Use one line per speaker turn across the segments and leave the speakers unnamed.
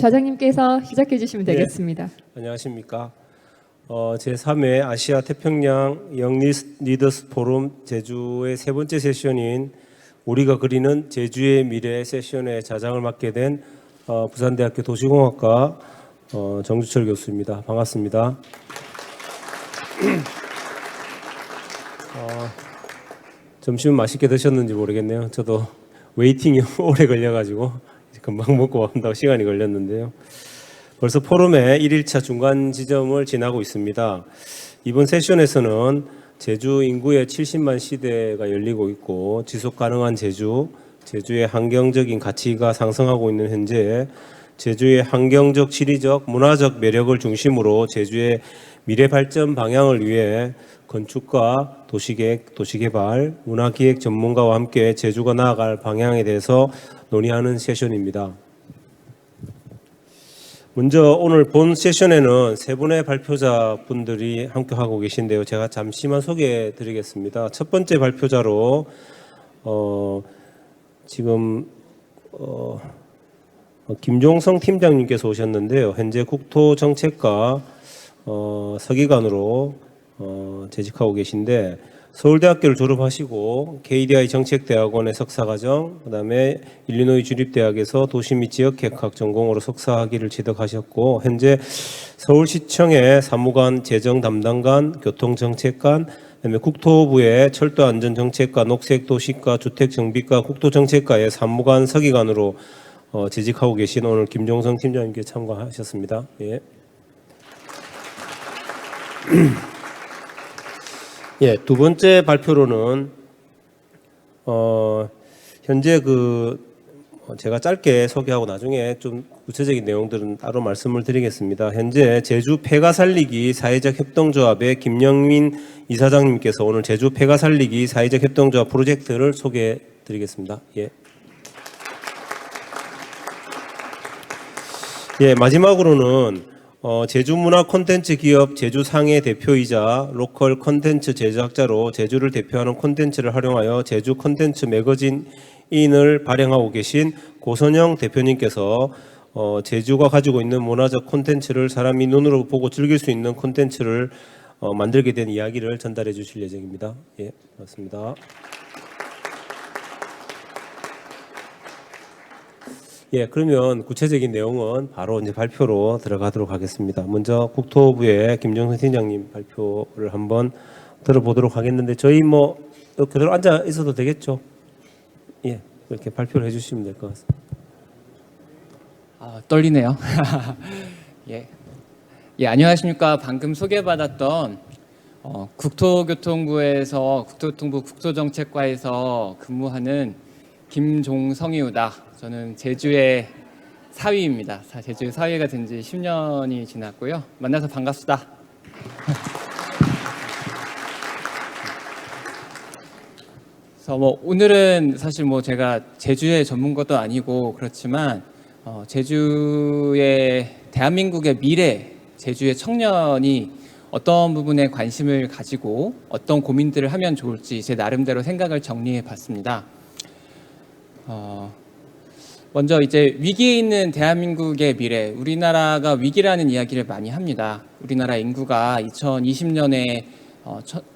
좌장님께서 시작해 주시면 되겠습니다.
안녕하십니까. 제3회 아시아 태평양 영 리더스 포럼 제주의 세 번째 세션인 우리가 그리는 제주의 미래 세션의 자장을 맡게 된 부산대학교 도시공학과 정주철 교수입니다. 반갑습니다. 점심은 맛있게 드셨는지 모르겠네요. 저도 웨이팅이 오래 걸려가지고 금방 먹고 온다고 시간이 걸렸는데요. 벌써 포럼의 1일차 중간 지점을 지나고 있습니다. 이번 세션에서는 제주 인구의 70만 시대가 열리고 있고 지속 가능한 제주의 환경적인 가치가 상승하고 있는 현재 제주의 환경적, 지리적, 문화적 매력을 중심으로 제주의 미래 발전 방향을 위해 건축가, 도시계획, 도시개발, 문화기획 전문가와 함께 제주가 나아갈 방향에 대해서 논의하는 세션입니다. 먼저 오늘 본 세션에는 세 분의 발표자분들이 함께 하고 계신데요. 제가 잠시만 소개해 드리겠습니다. 첫 번째 발표자로 지금 김종성 팀장님께서 오셨는데요. 현재 국토정책과 서기관으로 재직하고 계신데 서울대학교를 졸업하시고 KDI 정책대학원의 석사과정, 그다음에 일리노이 주립대학에서 도시 및 지역계획학 전공으로 석사학위를 취득하셨고 현재 서울시청의 사무관, 재정담당관, 교통정책관, 그다음에 국토부의 철도안전정책과, 녹색도시과, 주택정비과, 국토정책과의 사무관, 서기관으로 재직하고 계신 오늘 김종성 팀장님께 참가하셨습니다. 예. 예, 두 번째 발표로는 현재 제가 짧게 소개하고 나중에 좀 구체적인 내용들은 따로 말씀을 드리겠습니다. 현재 제주 폐가 살리기 사회적 협동조합의 김영민 이사장님께서 오늘 제주 폐가 살리기 사회적 협동조합 프로젝트를 소개해 드리겠습니다. 예. 예, 마지막으로는 제주문화 콘텐츠 기업 제주상해 대표이자 로컬 콘텐츠 제작자로 제주를 대표하는 콘텐츠를 활용하여 제주 콘텐츠 매거진인을 발행하고 계신 고선영 대표님께서 제주가 가지고 있는 문화적 콘텐츠를 사람이 눈으로 보고 즐길 수 있는 콘텐츠를 만들게 된 이야기를 전달해 주실 예정입니다. 예, 맞습니다. 예, 그러면 구체적인 내용은 바로 이제 발표로 들어가도록 하겠습니다. 먼저 국토부의 김종선 팀장님 발표를 한번 들어보도록 하겠는데 저희 그대로 앉아 있어도 되겠죠? 예, 이렇게 발표를 해주시면 될 것 같습니다.
떨리네요. 예, 안녕하십니까. 방금 소개받았던 국토교통부에서 국토교통부 국토정책과에서 근무하는 김종성이우다. 저는 제주의 사위입니다. 제주의 사위가 된 지 10년이 지났고요. 만나서 반갑습니다. 그래서 오늘은 사실 제가 제주의 전문가도 아니고 그렇지만 제주의 대한민국의 미래, 제주의 청년이 어떤 부분에 관심을 가지고 어떤 고민들을 하면 좋을지 제 나름대로 생각을 정리해 봤습니다. 먼저 이제 위기에 있는 대한민국의 미래, 우리나라가 위기라는 이야기를 많이 합니다. 우리나라 인구가 2020년에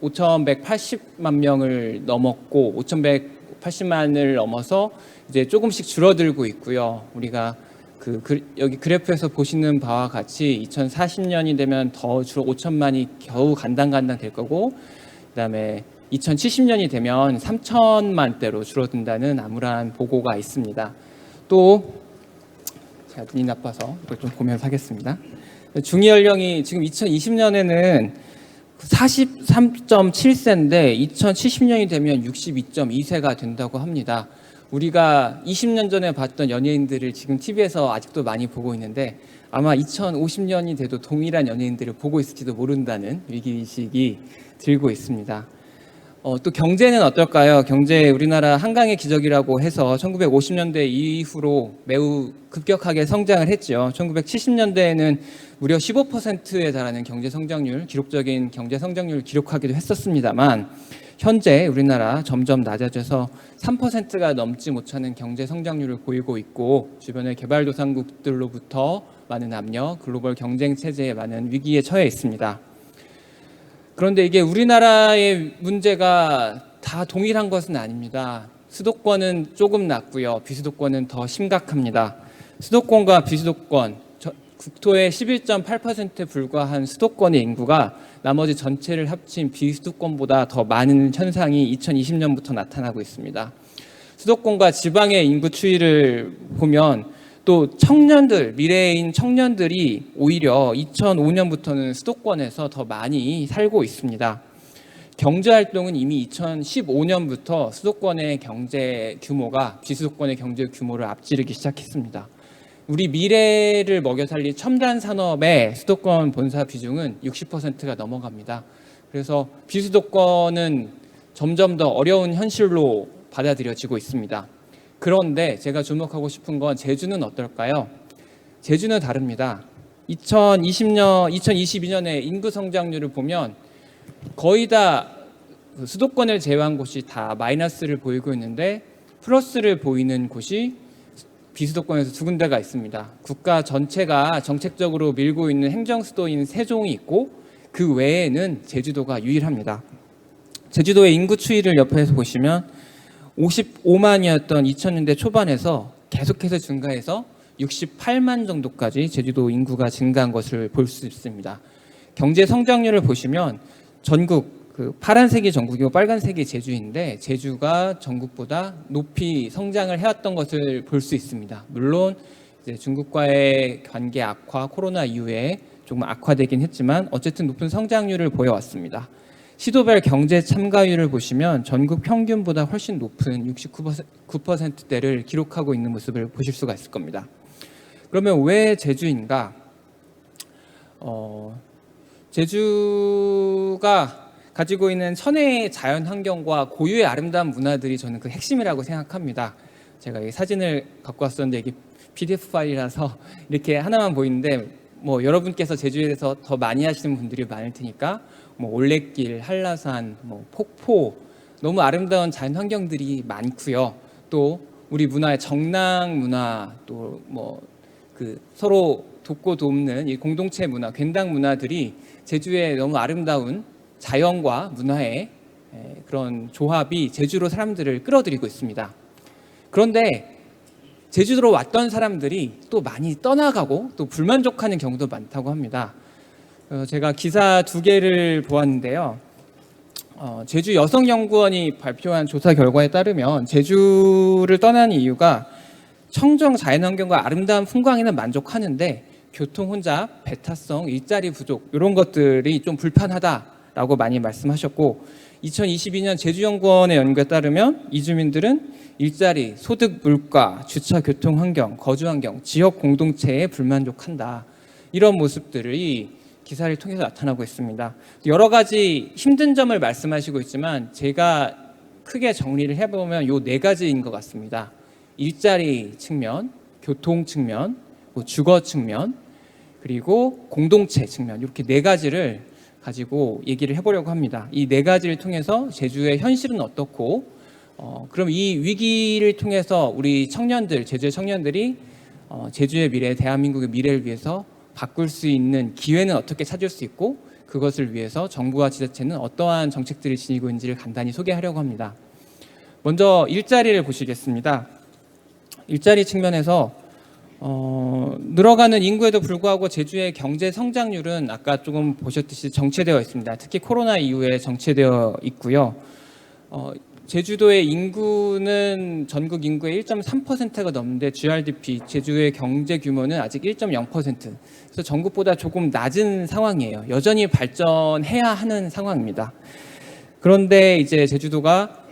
5,180만 명을 넘었고 5,180만을 넘어서 이제 조금씩 줄어들고 있고요. 우리가 여기 그래프에서 보시는 바와 같이 2040년이 되면 더 5천만이 겨우 간당간당 될 거고, 그다음에 2070년이 되면 3천만대로 줄어든다는 암울한 보고가 있습니다. 또 제가 눈이 나빠서 이걸 좀 보면서 하겠습니다. 중위 연령이 지금 2020년에는 43.7세인데 2070년이 되면 62.2세가 된다고 합니다. 우리가 20년 전에 봤던 연예인들을 지금 TV에서 아직도 많이 보고 있는데 아마 2050년이 돼도 동일한 연예인들을 보고 있을지도 모른다는 위기의식이 들고 있습니다. 또 경제는 어떨까요? 경제 우리나라 한강의 기적이라고 해서 1950년대 이후로 매우 급격하게 성장을 했죠. 1970년대에는 무려 15%에 달하는 경제 성장률, 기록적인 경제 성장률을 기록하기도 했었습니다만 현재 우리나라 점점 낮아져서 3%가 넘지 못하는 경제 성장률을 보이고 있고 주변의 개발도상국들로부터 많은 압력, 글로벌 경쟁 체제에 많은 위기에 처해 있습니다. 그런데 이게 우리나라의 문제가 다 동일한 것은 아닙니다. 수도권은 조금 낫고요. 비수도권은 더 심각합니다. 수도권과 비수도권, 국토의 11.8%에 불과한 수도권의 인구가 나머지 전체를 합친 비수도권보다 더 많은 현상이 2020년부터 나타나고 있습니다. 수도권과 지방의 인구 추이를 보면 또 청년들, 미래인 청년들이 오히려 2005년부터는 수도권에서 더 많이 살고 있습니다. 경제활동은 이미 2015년부터 수도권의 경제 규모가 비수도권의 경제 규모를 앞지르기 시작했습니다. 우리 미래를 먹여 살릴 첨단 산업의 수도권 본사 비중은 60%가 넘어갑니다. 그래서 비수도권은 점점 더 어려운 현실로 받아들여지고 있습니다. 그런데 제가 주목하고 싶은 건 제주는 어떨까요? 제주는 다릅니다. 2022년에 인구 성장률을 보면 거의 다 수도권을 제외한 곳이 다 마이너스를 보이고 있는데 플러스를 보이는 곳이 비수도권에서 두 군데가 있습니다. 국가 전체가 정책적으로 밀고 있는 행정수도인 세종이 있고 그 외에는 제주도가 유일합니다. 제주도의 인구 추이를 옆에서 보시면 55만이었던 2000년대 초반에서 계속해서 증가해서 68만 정도까지 제주도 인구가 증가한 것을 볼 수 있습니다. 경제 성장률을 보시면 전국 파란색이 전국이고 빨간색이 제주인데 제주가 전국보다 높이 성장을 해왔던 것을 볼 수 있습니다. 물론 이제 중국과의 관계 악화, 코로나 이후에 조금 악화되긴 했지만 어쨌든 높은 성장률을 보여왔습니다. 시도별 경제 참가율을 보시면 전국 평균보다 훨씬 높은 69%대를 기록하고 있는 모습을 보실 수가 있을 겁니다. 그러면 왜 제주인가? 제주가 가지고 있는 천혜의 자연 환경과 고유의 아름다운 문화들이 저는 그 핵심이라고 생각합니다. 제가 이 사진을 갖고 왔었는데 이게 PDF 파일이라서 이렇게 하나만 보이는데 뭐 여러분께서 제주에 대해서 더 많이 하시는 분들이 많을 테니까 뭐 올레길, 한라산, 뭐 폭포 너무 아름다운 자연 환경들이 많고요. 또 우리 문화의 정랑 문화 또 뭐 그 서로 돕고 돕는 이 공동체 문화, 괜당 문화들이 제주의 너무 아름다운 자연과 문화의 그런 조합이 제주로 사람들을 끌어들이고 있습니다. 그런데 제주도로 왔던 사람들이 또 많이 떠나가고 또 불만족하는 경우도 많다고 합니다. 제가 기사 2개를 보았는데요. 제주 여성연구원이 발표한 조사 결과에 따르면 제주를 떠나는 이유가 청정 자연환경과 아름다운 풍광에는 만족하는데 교통 혼잡, 배 타성, 일자리 부족 이런 것들이 좀 불편하다라고 많이 말씀하셨고 2022년 제주연구원의 연구에 따르면 이주민들은 일자리, 소득, 물가, 주차 교통 환경, 거주 환경, 지역 공동체에 불만족한다. 이런 모습들이 기사를 통해서 나타나고 있습니다. 여러 가지 힘든 점을 말씀하시고 있지만 제가 크게 정리를 해보면 이 4가지인 것 같습니다. 일자리 측면, 교통 측면, 주거 측면, 그리고 공동체 측면 이렇게 4가지를 가지고 얘기를 해보려고 합니다. 이 4가지를 통해서 제주의 현실은 어떻고 그럼 이 위기를 통해서 우리 청년들, 제주의 청년들이 제주의 미래, 대한민국의 미래를 위해서 바꿀 수 있는 기회는 어떻게 찾을 수 있고 그것을 위해서 정부와 지자체는 어떠한 정책들을 지니고 있는지를 간단히 소개하려고 합니다. 먼저 일자리를 보시겠습니다. 일자리 측면에서 늘어가는 인구에도 불구하고 제주의 경제 성장률은 아까 조금 보셨듯이 정체되어 있습니다. 특히 코로나 이후에 정체되어 있고요. 제주도의 인구는 전국 인구의 1.3%가 넘는데 GRDP, 제주의 경제 규모는 아직 1.0%. 그래서 전국보다 조금 낮은 상황이에요. 여전히 발전해야 하는 상황입니다. 그런데 이제 제주도가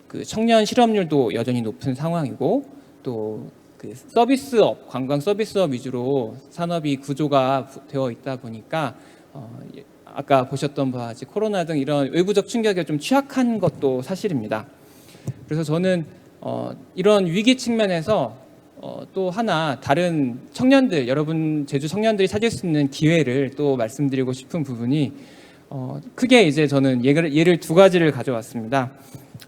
그 청년 실업률도 여전히 높은 상황이고 또 그 서비스업, 관광 서비스업 위주로 산업이 구조가 되어 있다 보니까 아까 보셨던 바와 같이 코로나 등 이런 외부적 충격에 좀 취약한 것도 사실입니다. 그래서 저는 이런 위기 측면에서 또 하나 다른 청년들, 여러분 제주 청년들이 찾을 수 있는 기회를 또 말씀드리고 싶은 부분이 크게 이제 저는 예를 두 가지를 가져왔습니다.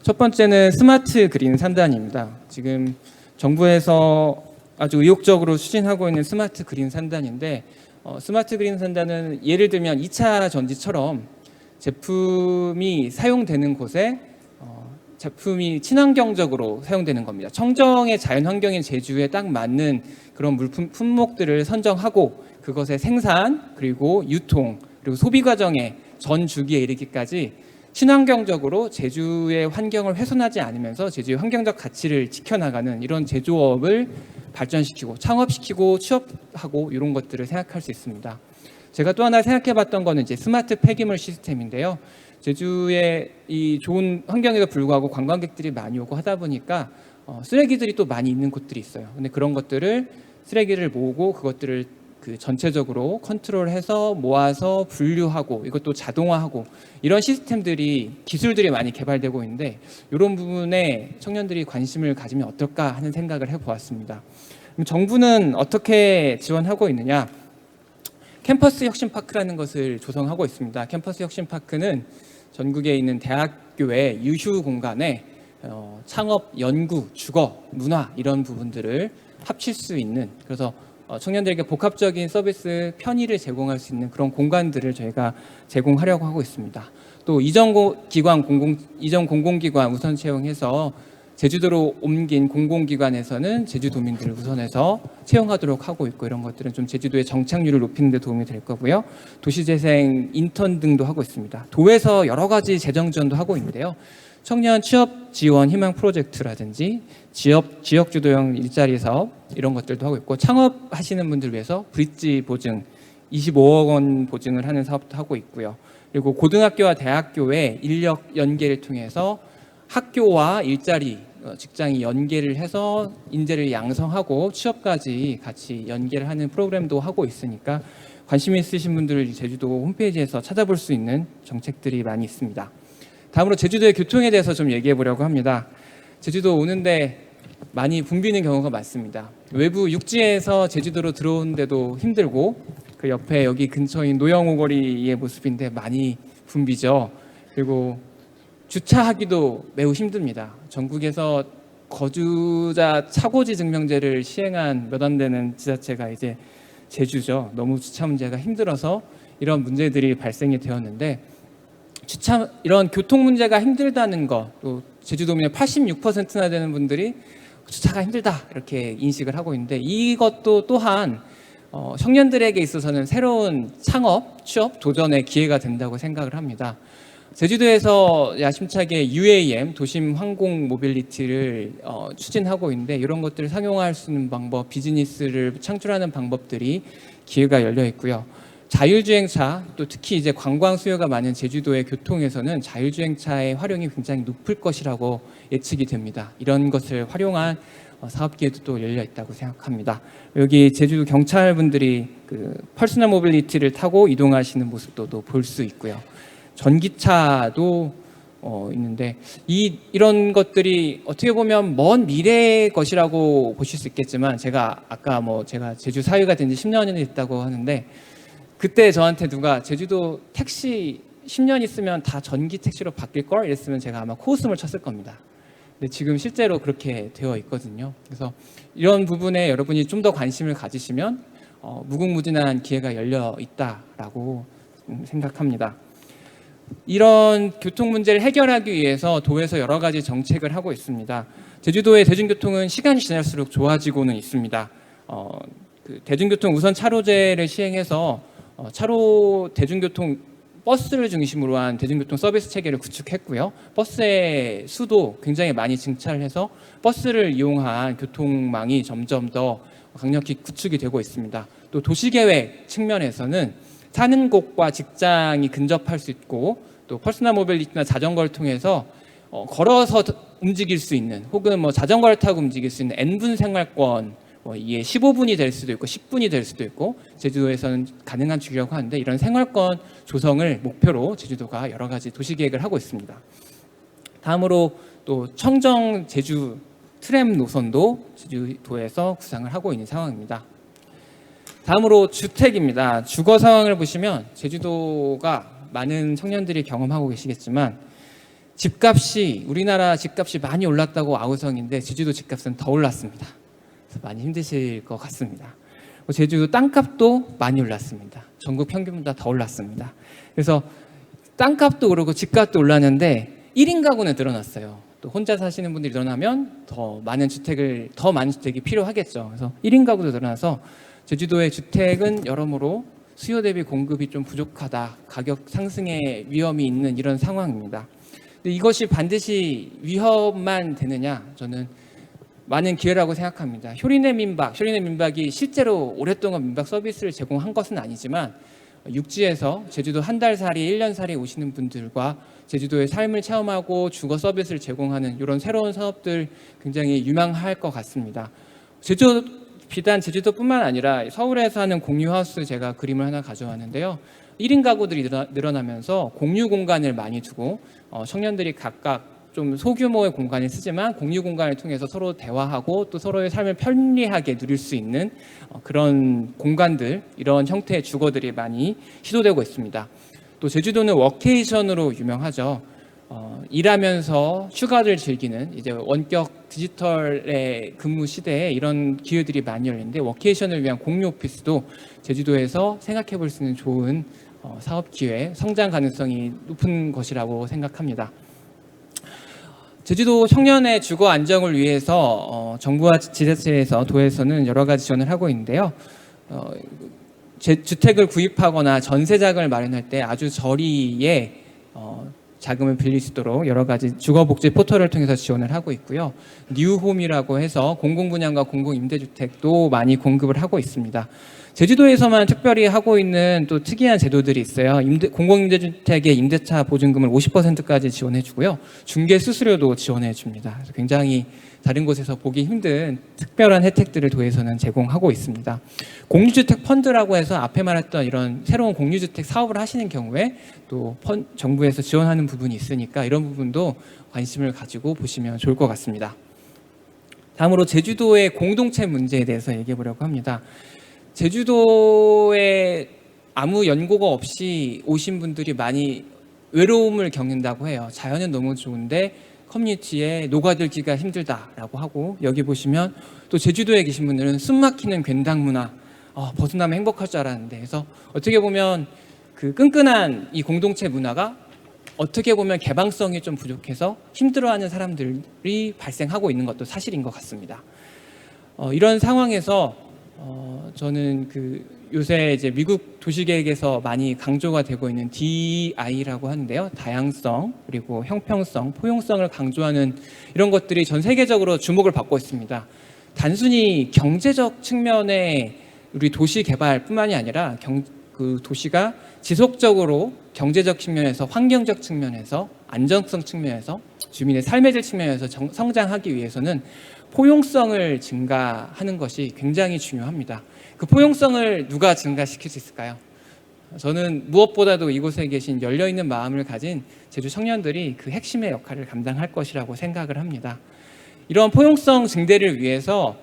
첫 번째는 스마트 그린 산단입니다. 지금 정부에서 아주 의욕적으로 추진하고 있는 스마트 그린 산단인데, 스마트 그린 산단은 예를 들면 2차 전지처럼 제품이 사용되는 곳에 제품이 친환경적으로 사용되는 겁니다. 청정의 자연 환경인 제주에 딱 맞는 그런 품목들을 선정하고 그것의 생산, 그리고 유통, 그리고 소비 과정의 전 주기에 이르기까지 친환경적으로 제주의 환경을 훼손하지 않으면서 제주의 환경적 가치를 지켜나가는 이런 제조업을 발전시키고 창업시키고 취업하고 이런 것들을 생각할 수 있습니다. 제가 또 하나 생각해봤던 거는 이제 스마트 폐기물 시스템인데요. 제주의 이 좋은 환경에도 불구하고 관광객들이 많이 오고 하다 보니까 쓰레기들이 또 많이 있는 곳들이 있어요. 근데 그런 것들을 쓰레기를 모으고 그것들을 그 전체적으로 컨트롤해서 모아서 분류하고 이것도 자동화하고 이런 시스템들이 기술들이 많이 개발되고 있는데 이런 부분에 청년들이 관심을 가지면 어떨까 하는 생각을 해보았습니다. 그럼 정부는 어떻게 지원하고 있느냐? 캠퍼스 혁신파크라는 것을 조성하고 있습니다. 캠퍼스 혁신파크는 전국에 있는 대학교의 유휴 공간에 창업, 연구, 주거, 문화 이런 부분들을 합칠 수 있는, 그래서 청년들에게 복합적인 서비스 편의를 제공할 수 있는 그런 공간들을 저희가 제공하려고 하고 있습니다. 또 이전 공공기관 우선 채용해서 제주도로 옮긴 공공기관에서는 제주도민들을 우선해서 채용하도록 하고 있고, 이런 것들은 좀 제주도의 정착률을 높이는 데 도움이 될 거고요. 도시재생 인턴 등도 하고 있습니다. 도에서 여러 가지 재정 지원도 하고 있는데요. 청년 취업 지원 희망 프로젝트라든지 지역 주도형 일자리 사업 이런 것들도 하고 있고, 창업하시는 분들 위해서 브릿지 보증 25억 원 보증을 하는 사업도 하고 있고요. 그리고 고등학교와 대학교의 인력 연계를 통해서 학교와 일자리 직장이 연계를 해서 인재를 양성하고 취업까지 같이 연계를 하는 프로그램도 하고 있으니까 관심 있으신 분들 제주도 홈페이지에서 찾아볼 수 있는 정책들이 많이 있습니다. 다음으로 제주도의 교통에 대해서 좀 얘기해 보려고 합니다. 제주도 오는데 많이 붐비는 경우가 많습니다. 외부 육지에서 제주도로 들어오는데도 힘들고, 그 옆에 여기 근처인 노영오거리의 모습인데 많이 붐비죠. 그리고 주차하기도 매우 힘듭니다. 전국에서 거주자 차고지 증명제를 시행한 몇 안 되는 지자체가 이제 제주죠. 너무 주차 문제가 힘들어서 이런 문제들이 발생이 되었는데, 이런 교통 문제가 힘들다는 거, 또 제주도민의 86%나 되는 분들이 주차가 힘들다 이렇게 인식을 하고 있는데, 이것도 또한 청년들에게 있어서는 새로운 창업, 취업, 도전의 기회가 된다고 생각을 합니다. 제주도에서 야심차게 UAM, 도심 항공 모빌리티를 추진하고 있는데, 이런 것들을 상용화할 수 있는 방법, 비즈니스를 창출하는 방법들이 기회가 열려 있고요. 자율주행차, 또 특히 이제 관광 수요가 많은 제주도의 교통에서는 자율주행차의 활용이 굉장히 높을 것이라고 예측이 됩니다. 이런 것을 활용한 사업 기회도 또 열려 있다고 생각합니다. 여기 제주도 경찰분들이 그 퍼스널 모빌리티를 타고 이동하시는 모습도 볼 수 있고요. 전기차도 있는데 이런 것들이 어떻게 보면 먼 미래의 것이라고 보실 수 있겠지만, 제가 아까 제가 제주 사회가 된 지 10년이 됐다고 하는데, 그때 저한테 누가 제주도 택시 10년 있으면 다 전기 택시로 바뀔 걸 이랬으면 제가 아마 코웃음을 쳤을 겁니다. 근데 지금 실제로 그렇게 되어 있거든요. 그래서 이런 부분에 여러분이 좀 더 관심을 가지시면 무궁무진한 기회가 열려 있다라고 생각합니다. 이런 교통 문제를 해결하기 위해서 도에서 여러 가지 정책을 하고 있습니다. 제주도의 대중교통은 시간이 지날수록 좋아지고는 있습니다. 그 대중교통 우선 차로제를 시행해서 차로 대중교통 버스를 중심으로 한 대중교통 서비스 체계를 구축했고요. 버스의 수도 굉장히 많이 증차해서 버스를 이용한 교통망이 점점 더 강력히 구축이 되고 있습니다. 또 도시계획 측면에서는 사는 곳과 직장이 근접할 수 있고, 또 퍼스널 모빌리티나 자전거를 통해서 걸어서 움직일 수 있는, 혹은 자전거를 타고 움직일 수 있는 N분 생활권, 이게 15분이 될 수도 있고 10분이 될 수도 있고 제주도에서는 가능한 주기라고 하는데, 이런 생활권 조성을 목표로 제주도가 여러 가지 도시계획을 하고 있습니다. 다음으로 또 청정 제주 트램 노선도 제주도에서 구상을 하고 있는 상황입니다. 다음으로 주택입니다. 주거 상황을 보시면 제주도가 많은 청년들이 경험하고 계시겠지만 집값이 우리나라 집값이 많이 올랐다고 아우성인데 제주도 집값은 더 올랐습니다. 그래서 많이 힘드실 것 같습니다. 제주도 땅값도 많이 올랐습니다. 전국 평균보다 더 올랐습니다. 그래서 땅값도 오르고 집값도 올랐는데 1인 가구는 늘어났어요. 또 혼자 사시는 분들이 늘어나면 더 많은 주택이 필요하겠죠. 그래서 1인 가구도 늘어나서 제주도의 주택은 여러모로 수요 대비 공급이 좀 부족하다. 가격 상승의 위험이 있는 이런 상황입니다. 근데 이것이 반드시 위험만 되느냐? 저는 많은 기회라고 생각합니다. 효린의 민박이 실제로 오랫동안 민박 서비스를 제공한 것은 아니지만 육지에서 제주도 한 달 살이, 1년 살이 오시는 분들과 제주도의 삶을 체험하고 주거 서비스를 제공하는 이런 새로운 사업들 굉장히 유망할 것 같습니다. 비단 제주도뿐만 아니라 서울에서 하는 공유하우스 제가 그림을 하나 가져왔는데요. 1인 가구들이 늘어나면서 공유 공간을 많이 두고 청년들이 각각 좀 소규모의 공간을 쓰지만 공유 공간을 통해서 서로 대화하고 또 서로의 삶을 편리하게 누릴 수 있는 그런 공간들, 이런 형태의 주거들이 많이 시도되고 있습니다. 또 제주도는 워케이션으로 유명하죠. 일하면서 휴가를 즐기는 이제 원격 디지털의 근무 시대에 이런 기회들이 많이 열리는데 워케이션을 위한 공유 오피스도 제주도에서 생각해 볼 수 있는 좋은 사업 기회, 성장 가능성이 높은 것이라고 생각합니다. 제주도 청년의 주거 안정을 위해서 정부와 지자체에서 도에서는 여러 가지 지원을 하고 있는데요. 주택을 구입하거나 전세자금을 마련할 때 아주 저리에 자금을 빌릴 수 있도록 여러 가지 주거복지 포털을 통해서 지원을 하고 있고요. 뉴홈이라고 해서 공공분양과 공공임대주택도 많이 공급을 하고 있습니다. 제주도에서만 특별히 하고 있는 또 특이한 제도들이 있어요. 공공임대주택의 임대차 보증금을 50%까지 지원해 주고요. 중개 수수료도 지원해 줍니다. 그래서 굉장히 다른 곳에서 보기 힘든 특별한 혜택들을 도에서는 제공하고 있습니다. 공유주택 펀드라고 해서 앞에 말했던 이런 새로운 공유주택 사업을 하시는 경우에 또 정부에서 지원하는 부분이 있으니까 이런 부분도 관심을 가지고 보시면 좋을 것 같습니다. 다음으로 제주도의 공동체 문제에 대해서 얘기해 보려고 합니다. 제주도에 아무 연고가 없이 오신 분들이 많이 외로움을 겪는다고 해요. 자연은 너무 좋은데 커뮤니티에 녹아들기가 힘들다라고 하고, 여기 보시면 또 제주도에 계신 분들은 숨막히는 괜당 문화, 벗어나면 행복할 줄 알았는데, 그래서 어떻게 보면 그 끈끈한 이 공동체 문화가 어떻게 보면 개방성이 좀 부족해서 힘들어하는 사람들이 발생하고 있는 것도 사실인 것 같습니다. 이런 상황에서 저는 요새 이제 미국 도시계획에서 많이 강조가 되고 있는 DEI라고 하는데요. 다양성, 그리고 형평성, 포용성을 강조하는 이런 것들이 전 세계적으로 주목을 받고 있습니다. 단순히 경제적 측면의 우리 도시 개발뿐만이 아니라 도시가 지속적으로 경제적 측면에서, 환경적 측면에서, 안정성 측면에서, 주민의 삶의 질 측면에서 성장하기 위해서는 포용성을 증가하는 것이 굉장히 중요합니다. 그 포용성을 누가 증가시킬 수 있을까요? 저는 무엇보다도 이곳에 계신 열려있는 마음을 가진 제주 청년들이 그 핵심의 역할을 감당할 것이라고 생각을 합니다. 이런 포용성 증대를 위해서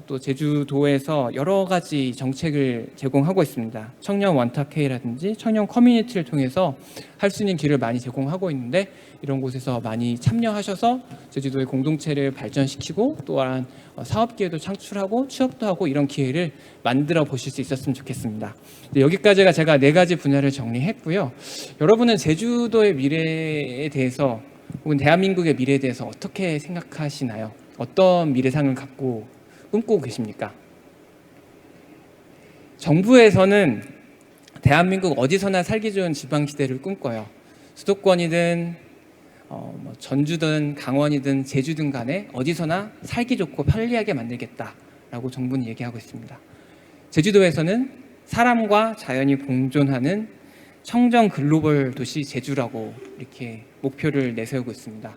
또 제주도에서 여러 가지 정책을 제공하고 있습니다. 청년 원탁회의라든지 청년 커뮤니티를 통해서 할 수 있는 길을 많이 제공하고 있는데, 이런 곳에서 많이 참여하셔서 제주도의 공동체를 발전시키고 또한 사업 기회도 창출하고 취업도 하고 이런 기회를 만들어 보실 수 있었으면 좋겠습니다. 여기까지가 제가 4가지 분야를 정리했고요. 여러분은 제주도의 미래에 대해서 혹은 대한민국의 미래에 대해서 어떻게 생각하시나요? 어떤 미래상을 갖고 꿈꾸고 계십니까? 정부에서는 대한민국 어디서나 살기 좋은 지방시대를 꿈꿔요. 수도권이든 전주든 강원이든 제주든 간에 어디서나 살기 좋고 편리하게 만들겠다라고 정부는 얘기하고 있습니다. 제주도에서는 사람과 자연이 공존하는 청정 글로벌 도시 제주라고 이렇게 목표를 내세우고 있습니다.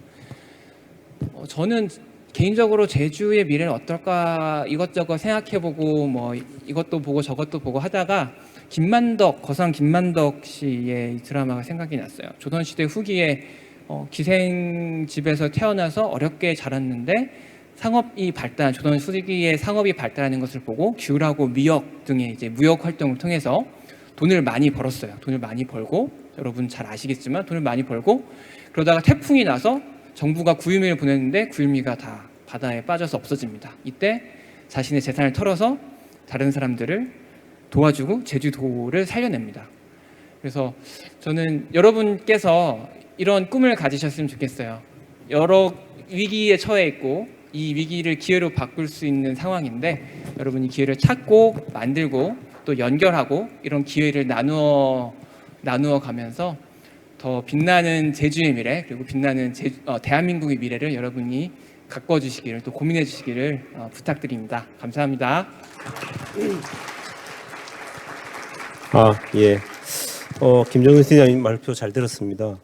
저는 개인적으로 제주의 미래는 어떨까 이것저것 생각해보고 이것도 보고 저것도 보고 하다가 거상 김만덕 씨의 드라마가 생각이 났어요. 조선시대 후기에 기생집에서 태어나서 어렵게 자랐는데 조선 후기에 상업이 발달하는 것을 보고 귤하고 미역 등의 이제 무역 활동을 통해서 돈을 많이 벌었어요. 돈을 많이 벌고 여러분 잘 아시겠지만 돈을 많이 벌고 그러다가 태풍이 나서 정부가 구유미를 보냈는데 구유미가 다 바다에 빠져서 없어집니다. 이때 자신의 재산을 털어서 다른 사람들을 도와주고 제주도를 살려냅니다. 그래서 저는 여러분께서 이런 꿈을 가지셨으면 좋겠어요. 여러 위기에 처해 있고 이 위기를 기회로 바꿀 수 있는 상황인데 여러분이 기회를 찾고 만들고 또 연결하고 이런 기회를 나누어 가면서 더 빛나는 제주의 미래 그리고 빛나는 대한민국의 미래를 여러분이 가꿔주시기를 또 고민해 주시기를 부탁드립니다. 감사합니다.
예. 김정은 팀장님 말표 잘 들었습니다.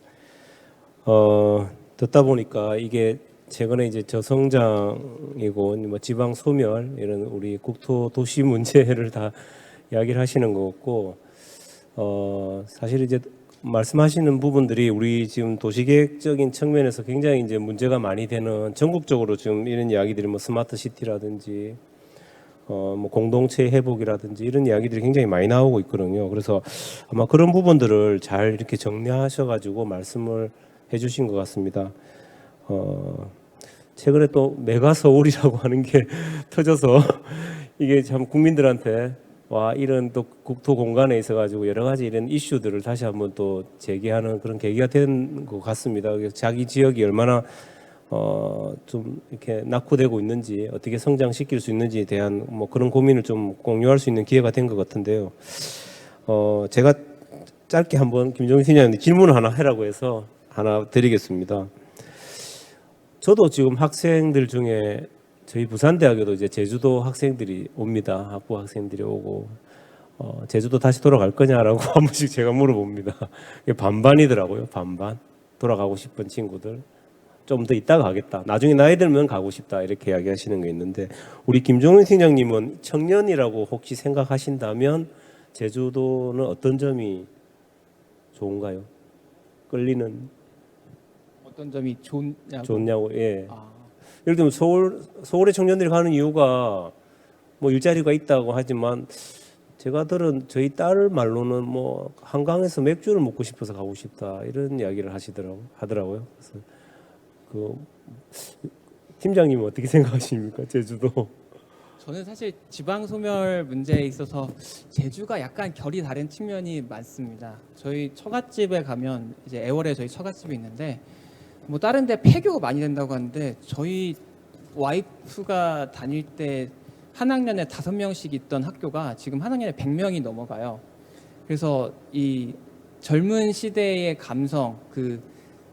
듣다 보니까 이게 최근에 이제 저성장이고 뭐 지방 소멸 이런 우리 국토 도시 문제를 다 이야기를 하시는 것 같고, 사실 이제 말씀하시는 부분들이 우리 지금 도시계획적인 측면에서 굉장히 이제 문제가 많이 되는 전국적으로 지금 이런 이야기들이 뭐 스마트 시티라든지 뭐 공동체 회복이라든지 이런 이야기들이 굉장히 많이 나오고 있거든요. 그래서 아마 그런 부분들을 잘 이렇게 정리하셔가지고 말씀을 해주신 것 같습니다. 최근에 또 메가 서울이라고 하는 게 터져서 이게 참 국민들한테 와 이런 또 국토 공간에 있어가지고 여러 가지 이런 이슈들을 다시 한번 또 제기하는 그런 계기가 된 것 같습니다. 그래서 자기 지역이 얼마나 좀 이렇게 낙후되고 있는지 어떻게 성장시킬 수 있는지에 대한 뭐 그런 고민을 좀 공유할 수 있는 기회가 된 것 같은데요. 제가 짧게 한번 김정희 팀장님 질문을 하나 하라고 해서 하나 드리겠습니다. 저도 지금 학생들 중에 저희 부산대학에도 이제 제주도 학생들이 옵니다. 학부 학생들이 오고 제주도 다시 돌아갈 거냐라고 한 번씩 제가 물어봅니다. 이게 반반이더라고요. 반반. 돌아가고 싶은 친구들. 좀 더 있다가 가겠다. 나중에 나이 들면 가고 싶다. 이렇게 이야기하시는 게 있는데 우리 김종인 팀장님은 청년이라고 혹시 생각하신다면 제주도는 어떤 점이 좋은가요? 끌리는
어떤 점이
좋냐고. 예. 예를 들면 서울의 청년들이 가는 이유가 뭐 일자리가 있다고 하지만 제가 들은 저희 딸 말로는 뭐 한강에서 맥주를 먹고 싶어서 가고 싶다 이런 이야기를 하더라고요. 그래서 그 팀장님은 어떻게 생각하십니까? 제주도.
저는 사실 지방 소멸 문제에 있어서 제주가 약간 결이 다른 측면이 많습니다. 저희 처갓집에 가면 이제 애월에 저희 처갓집이 있는데 뭐 다른 데 폐교가 많이 된다고 하는데 저희 와이프가 다닐 때 한 학년에 5명씩 있던 학교가 지금 한 학년에 100명이 넘어가요. 그래서 이 젊은 시대의 감성, 그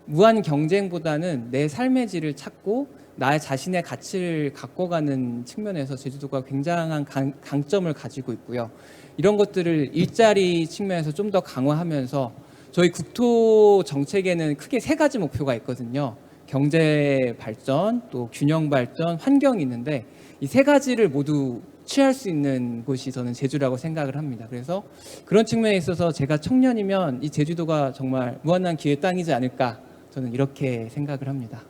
무한 경쟁보다는 내 삶의 질을 찾고 나의 자신의 가치를 갖고가는 측면에서 제주도가 굉장한 강점을 가지고 있고요. 이런 것들을 일자리 측면에서 좀 더 강화하면서 저희 국토 정책에는 크게 3가지 목표가 있거든요. 경제 발전, 또 균형 발전, 환경이 있는데 이 3가지를 모두 취할 수 있는 곳이 저는 제주라고 생각을 합니다. 그래서 그런 측면에 있어서 제가 청년이면 이 제주도가 정말 무한한 기회의 땅이지 않을까 저는 이렇게 생각을 합니다.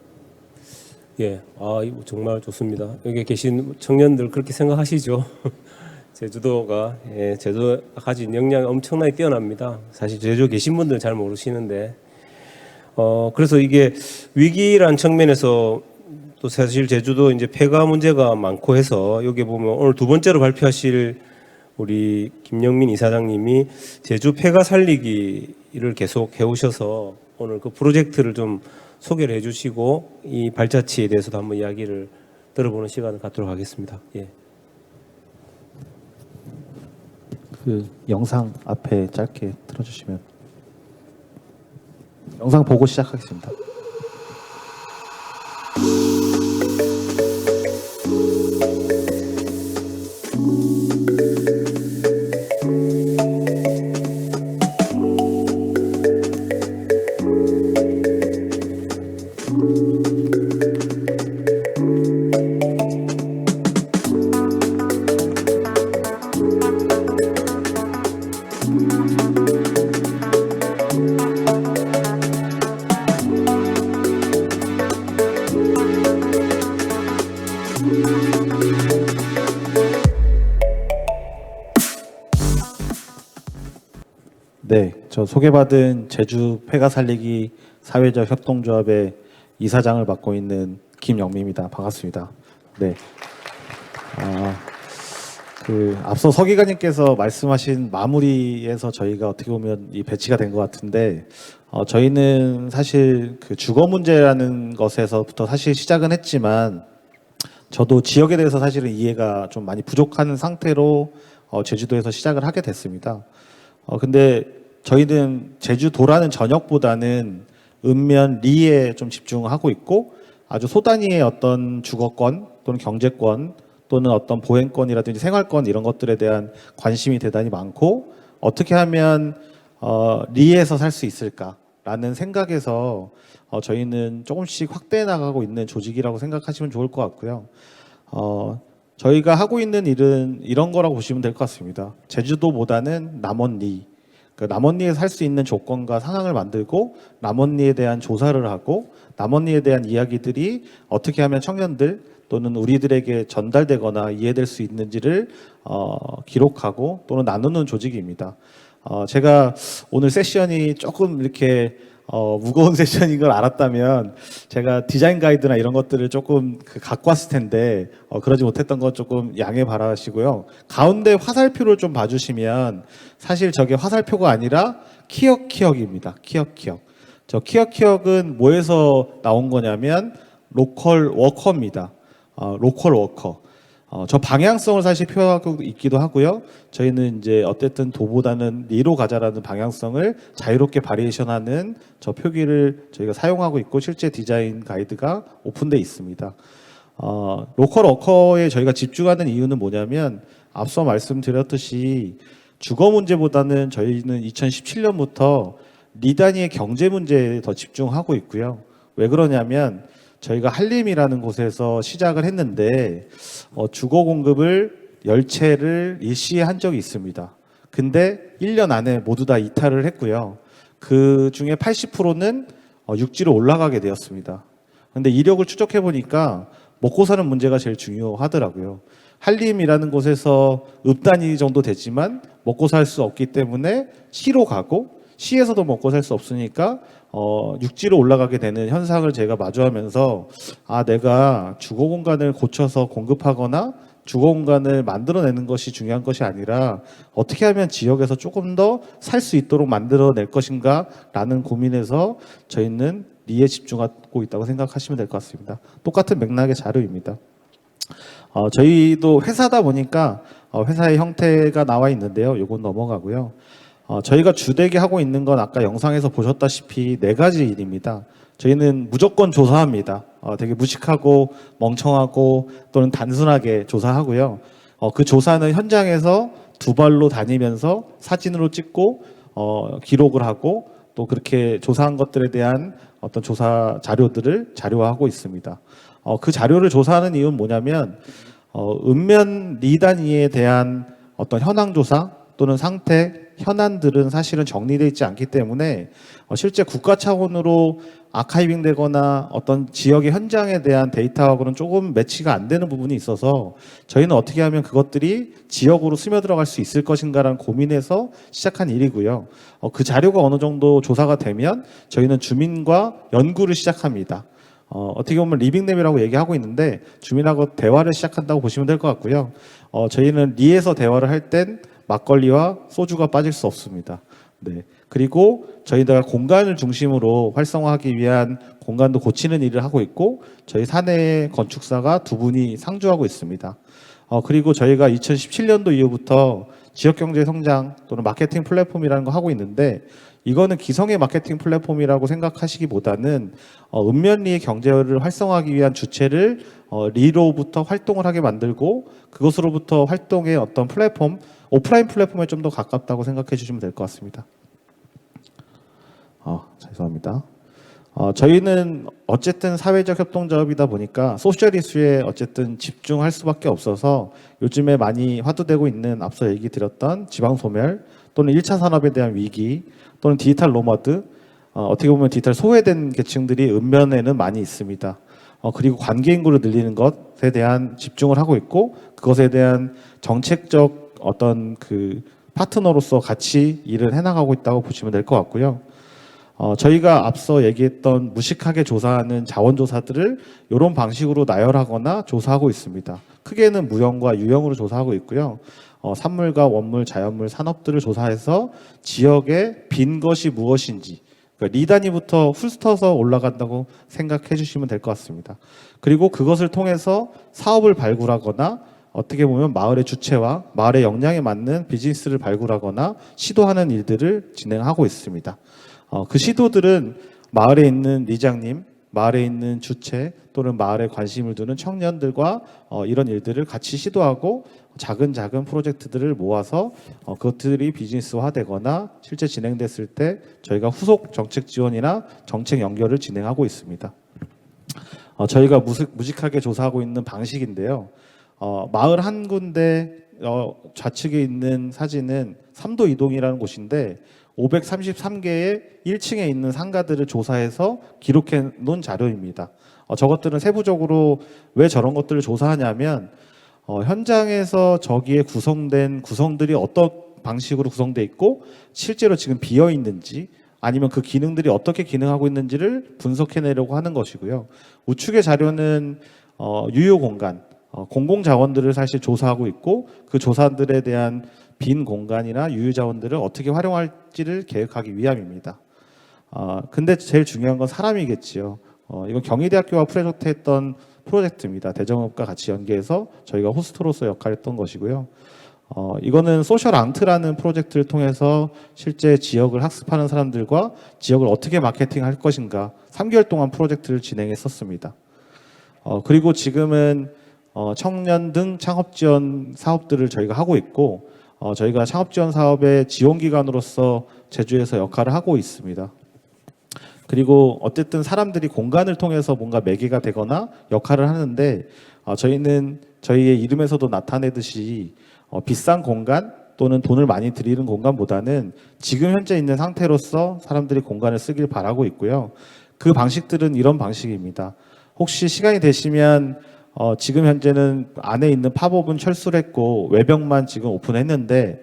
예, 이거 정말 좋습니다. 여기 계신 청년들 그렇게 생각하시죠? 제주도가 제주도가 가진 역량이 엄청나게 뛰어납니다. 사실 제주도 계신 분들은 잘 모르시는데 그래서 이게 위기란 측면에서 또 사실 제주도 이제 폐가 문제가 많고 해서 여기 보면 오늘 2번째로 발표하실 우리 김영민 이사장님이 제주 폐가 살리기를 계속 해오셔서 오늘 그 프로젝트를 좀 소개를 해주시고 이 발자취에 대해서도 한번 이야기를 들어보는 시간을 갖도록 하겠습니다. 예.
그 영상 앞에 짧게 틀어주시면 영상 보고 시작하겠습니다. 네, 저 소개받은 제주 폐가 살리기 사회적 협동조합의 이사장을 맡고 있는 김영미입니다. 반갑습니다. 네. 앞서 서 기관님께서 말씀하신 마무리에서 저희가 어떻게 보면 이 배치가 된 것 같은데, 저희는 사실 그 주거 문제라는 것에서부터 사실 시작은 했지만, 저도 지역에 대해서 사실은 이해가 좀 많이 부족한 상태로 제주도에서 시작을 하게 됐습니다. 근데 저희는 제주도라는 전역보다는 읍면 리에 좀 집중하고 있고, 아주 소단위의 어떤 주거권 또는 경제권 또는 어떤 보행권이라든지 생활권 이런 것들에 대한 관심이 대단히 많고, 어떻게 하면 리에서 살 수 있을까라는 생각에서 저희는 조금씩 확대해 나가고 있는 조직이라고 생각하시면 좋을 것 같고요. 저희가 하고 있는 일은 이런 거라고 보시면 될 것 같습니다. 제주도보다는 남원리, 남원리에 살 수 있는 조건과 상황을 만들고 남원리에 대한 조사를 하고 남원리에 대한 이야기들이 어떻게 하면 청년들 또는 우리들에게 전달되거나 이해될 수 있는지를 기록하고 또는 나누는 조직입니다. 제가 오늘 세션이 조금 이렇게 무거운 세션인 걸 알았다면 제가 디자인 가이드나 이런 것들을 조금 갖고 왔을 텐데 그러지 못했던 건 조금 양해 바라시고요. 가운데 화살표를 좀 봐주시면 사실 저게 화살표가 아니라 키역입니다. 키역. 저 키역은 뭐에서 나온 거냐면 로컬 워커입니다. 로컬 워커. 저 방향성을 사실 표현하고 있기도 하고요. 저희는 이제 어쨌든 도보다는 리로 가자라는 방향성을 자유롭게 바리에이션하는 저 표기를 저희가 사용하고 있고 실제 디자인 가이드가 오픈돼 있습니다. 로컬 워커에 저희가 집중하는 이유는 뭐냐면 앞서 말씀드렸듯이 주거 문제보다는 저희는 2017년부터 리 단위의 경제 문제에 더 집중하고 있고요. 왜 그러냐면 저희가 한림이라는 곳에서 시작을 했는데 주거 공급을 10채를 일시에 한 적이 있습니다. 근데 1년 안에 모두 다 이탈을 했고요. 그 중에 80%는 육지로 올라가게 되었습니다. 근데 이력을 추적해 보니까 먹고 사는 문제가 제일 중요하더라고요. 한림이라는 곳에서 읍 단위 정도 되지만 먹고 살 수 없기 때문에 시로 가고 시에서도 먹고 살 수 없으니까 육지로 올라가게 되는 현상을 제가 마주하면서 내가 주거 공간을 고쳐서 공급하거나 주거 공간을 만들어내는 것이 중요한 것이 아니라 어떻게 하면 지역에서 조금 더 살 수 있도록 만들어낼 것인가 라는 고민에서 저희는 리에 집중하고 있다고 생각하시면 될 것 같습니다. 똑같은 맥락의 자료입니다. 저희도 회사다 보니까 회사의 형태가 나와 있는데요. 요건 넘어가고요. 저희가 주되게 하고 있는 건 아까 영상에서 보셨다시피 4가지 일입니다. 저희는 무조건 조사합니다. 되게 무식하고 멍청하고 또는 단순하게 조사하고요. 그 조사는 현장에서 2발로 다니면서 사진으로 찍고 기록을 하고 또 그렇게 조사한 것들에 대한 어떤 조사 자료들을 자료화하고 있습니다. 그 자료를 조사하는 이유는 뭐냐면 읍면 리 단위에 대한 어떤 현황 조사 또는 상태, 현안들은 사실은 정리되어 있지 않기 때문에 실제 국가 차원으로 아카이빙 되거나 어떤 지역의 현장에 대한 데이터하고는 조금 매치가 안 되는 부분이 있어서 저희는 어떻게 하면 그것들이 지역으로 스며들어갈 수 있을 것인가라는 고민에서 시작한 일이고요. 그 자료가 어느 정도 조사가 되면 저희는 주민과 연구를 시작합니다. 어떻게 보면 리빙랩이라고 얘기하고 있는데 주민하고 대화를 시작한다고 보시면 될 것 같고요. 저희는 리에서 대화를 할 땐 막걸리와 소주가 빠질 수 없습니다. 네. 그리고 저희가 공간을 중심으로 활성화하기 위한 공간도 고치는 일을 하고 있고 저희 사내 건축사가 2분이 상주하고 있습니다. 그리고 저희가 2017년도 이후부터 지역경제 성장 또는 마케팅 플랫폼이라는 거 하고 있는데 이거는 기성의 마케팅 플랫폼이라고 생각하시기보다는 읍면리의 경제를 활성화하기 위한 주체를 리로부터 활동을 하게 만들고 그것으로부터 활동의 어떤 플랫폼, 오프라인 플랫폼에 좀 더 가깝다고 생각해 주시면 될 것 같습니다. 죄송합니다. 저희는 어쨌든 사회적 협동조합이다 보니까 소셜 이슈에 어쨌든 집중할 수밖에 없어서 요즘에 많이 화두되고 있는 앞서 얘기 드렸던 지방소멸 또는 1차 산업에 대한 위기 또는 디지털 노마드 어떻게 보면 디지털 소외된 계층들이 읍면에는 많이 있습니다. 그리고 관계 인구를 늘리는 것에 대한 집중을 하고 있고 그것에 대한 정책적 어떤 그 파트너로서 같이 일을 해나가고 있다고 보시면 될 것 같고요. 저희가 앞서 얘기했던 무식하게 조사하는 자원조사들을 이런 방식으로 나열하거나 조사하고 있습니다. 크게는 무형과 유형으로 조사하고 있고요. 산물과 원물, 자연물, 산업들을 조사해서 지역에 빈 것이 무엇인지, 그러니까 리 단위부터 훑어서 올라간다고 생각해 주시면 될 것 같습니다. 그리고 그것을 통해서 사업을 발굴하거나 어떻게 보면 마을의 주체와 마을의 역량에 맞는 비즈니스를 발굴하거나 시도하는 일들을 진행하고 있습니다. 그 시도들은 마을에 있는 리장님, 마을에 있는 주체 또는 마을에 관심을 두는 청년들과 이런 일들을 같이 시도하고 작은 프로젝트들을 모아서 그것들이 비즈니스화되거나 실제 진행됐을 때 저희가 후속 정책 지원이나 정책 연결을 진행하고 있습니다. 저희가 무직하게 조사하고 있는 방식인데요. 마을 한 군데 좌측에 있는 사진은 삼도 이동이라는 곳인데 533개의 1층에 있는 상가들을 조사해서 기록해 놓은 자료입니다. 저것들은 세부적으로 왜 저런 것들을 조사하냐면 현장에서 저기에 구성된 구성들이 어떤 방식으로 구성되어 있고 실제로 지금 비어 있는지 아니면 그 기능들이 어떻게 기능하고 있는지를 분석해내려고 하는 것이고요. 우측의 자료는 유효 공간, 공공자원들을 사실 조사하고 있고 그 조사들에 대한 빈 공간이나 유효 자원들을 어떻게 활용할지를 계획하기 위함입니다. 근데 제일 중요한 건 사람이겠지요. 이건 경희대학교와 프로젝트했던 프로젝트입니다. 대정읍과 같이 연계해서 저희가 호스트로서 역할을 했던 것이고요. 이거는 소셜 앙트라는 프로젝트를 통해서 실제 지역을 학습하는 사람들과 지역을 어떻게 마케팅할 것인가 3개월 동안 프로젝트를 진행했었습니다. 그리고 지금은 청년 등 창업 지원 사업들을 저희가 하고 있고 저희가 창업 지원 사업의 지원 기관으로서 제주에서 역할을 하고 있습니다. 그리고 어쨌든 사람들이 공간을 통해서 뭔가 매개가 되거나 역할을 하는데 저희는 저희의 이름에서도 나타내듯이 비싼 공간 또는 돈을 많이 들이는 공간보다는 지금 현재 있는 상태로서 사람들이 공간을 쓰길 바라고 있고요. 그 방식들은 이런 방식입니다. 혹시 시간이 되시면 지금 현재는 안에 있는 팝업은 철수를 했고 외벽만 지금 오픈했는데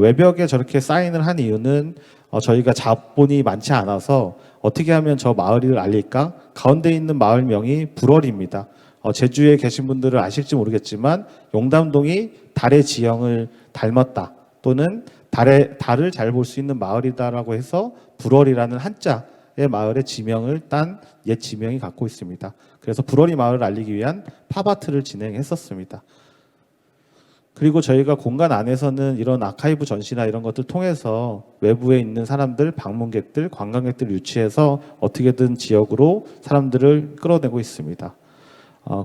외벽에 저렇게 사인을 한 이유는 저희가 자본이 많지 않아서 어떻게 하면 저 마을을 알릴까? 가운데 있는 마을명이 불월입니다. 제주에 계신 분들은 아실지 모르겠지만 용담동이 달의 지형을 닮았다 또는 달을 잘 볼 수 있는 마을이다라고 해서 불월이라는 한자의 마을의 지명을 딴 옛 지명이 갖고 있습니다. 그래서 불월이 마을을 알리기 위한 팝아트를 진행했었습니다. 그리고 저희가 공간 안에서는 이런 아카이브 전시나 이런 것들 통해서 외부에 있는 사람들, 방문객들, 관광객들을 유치해서 어떻게든 지역으로 사람들을 끌어내고 있습니다.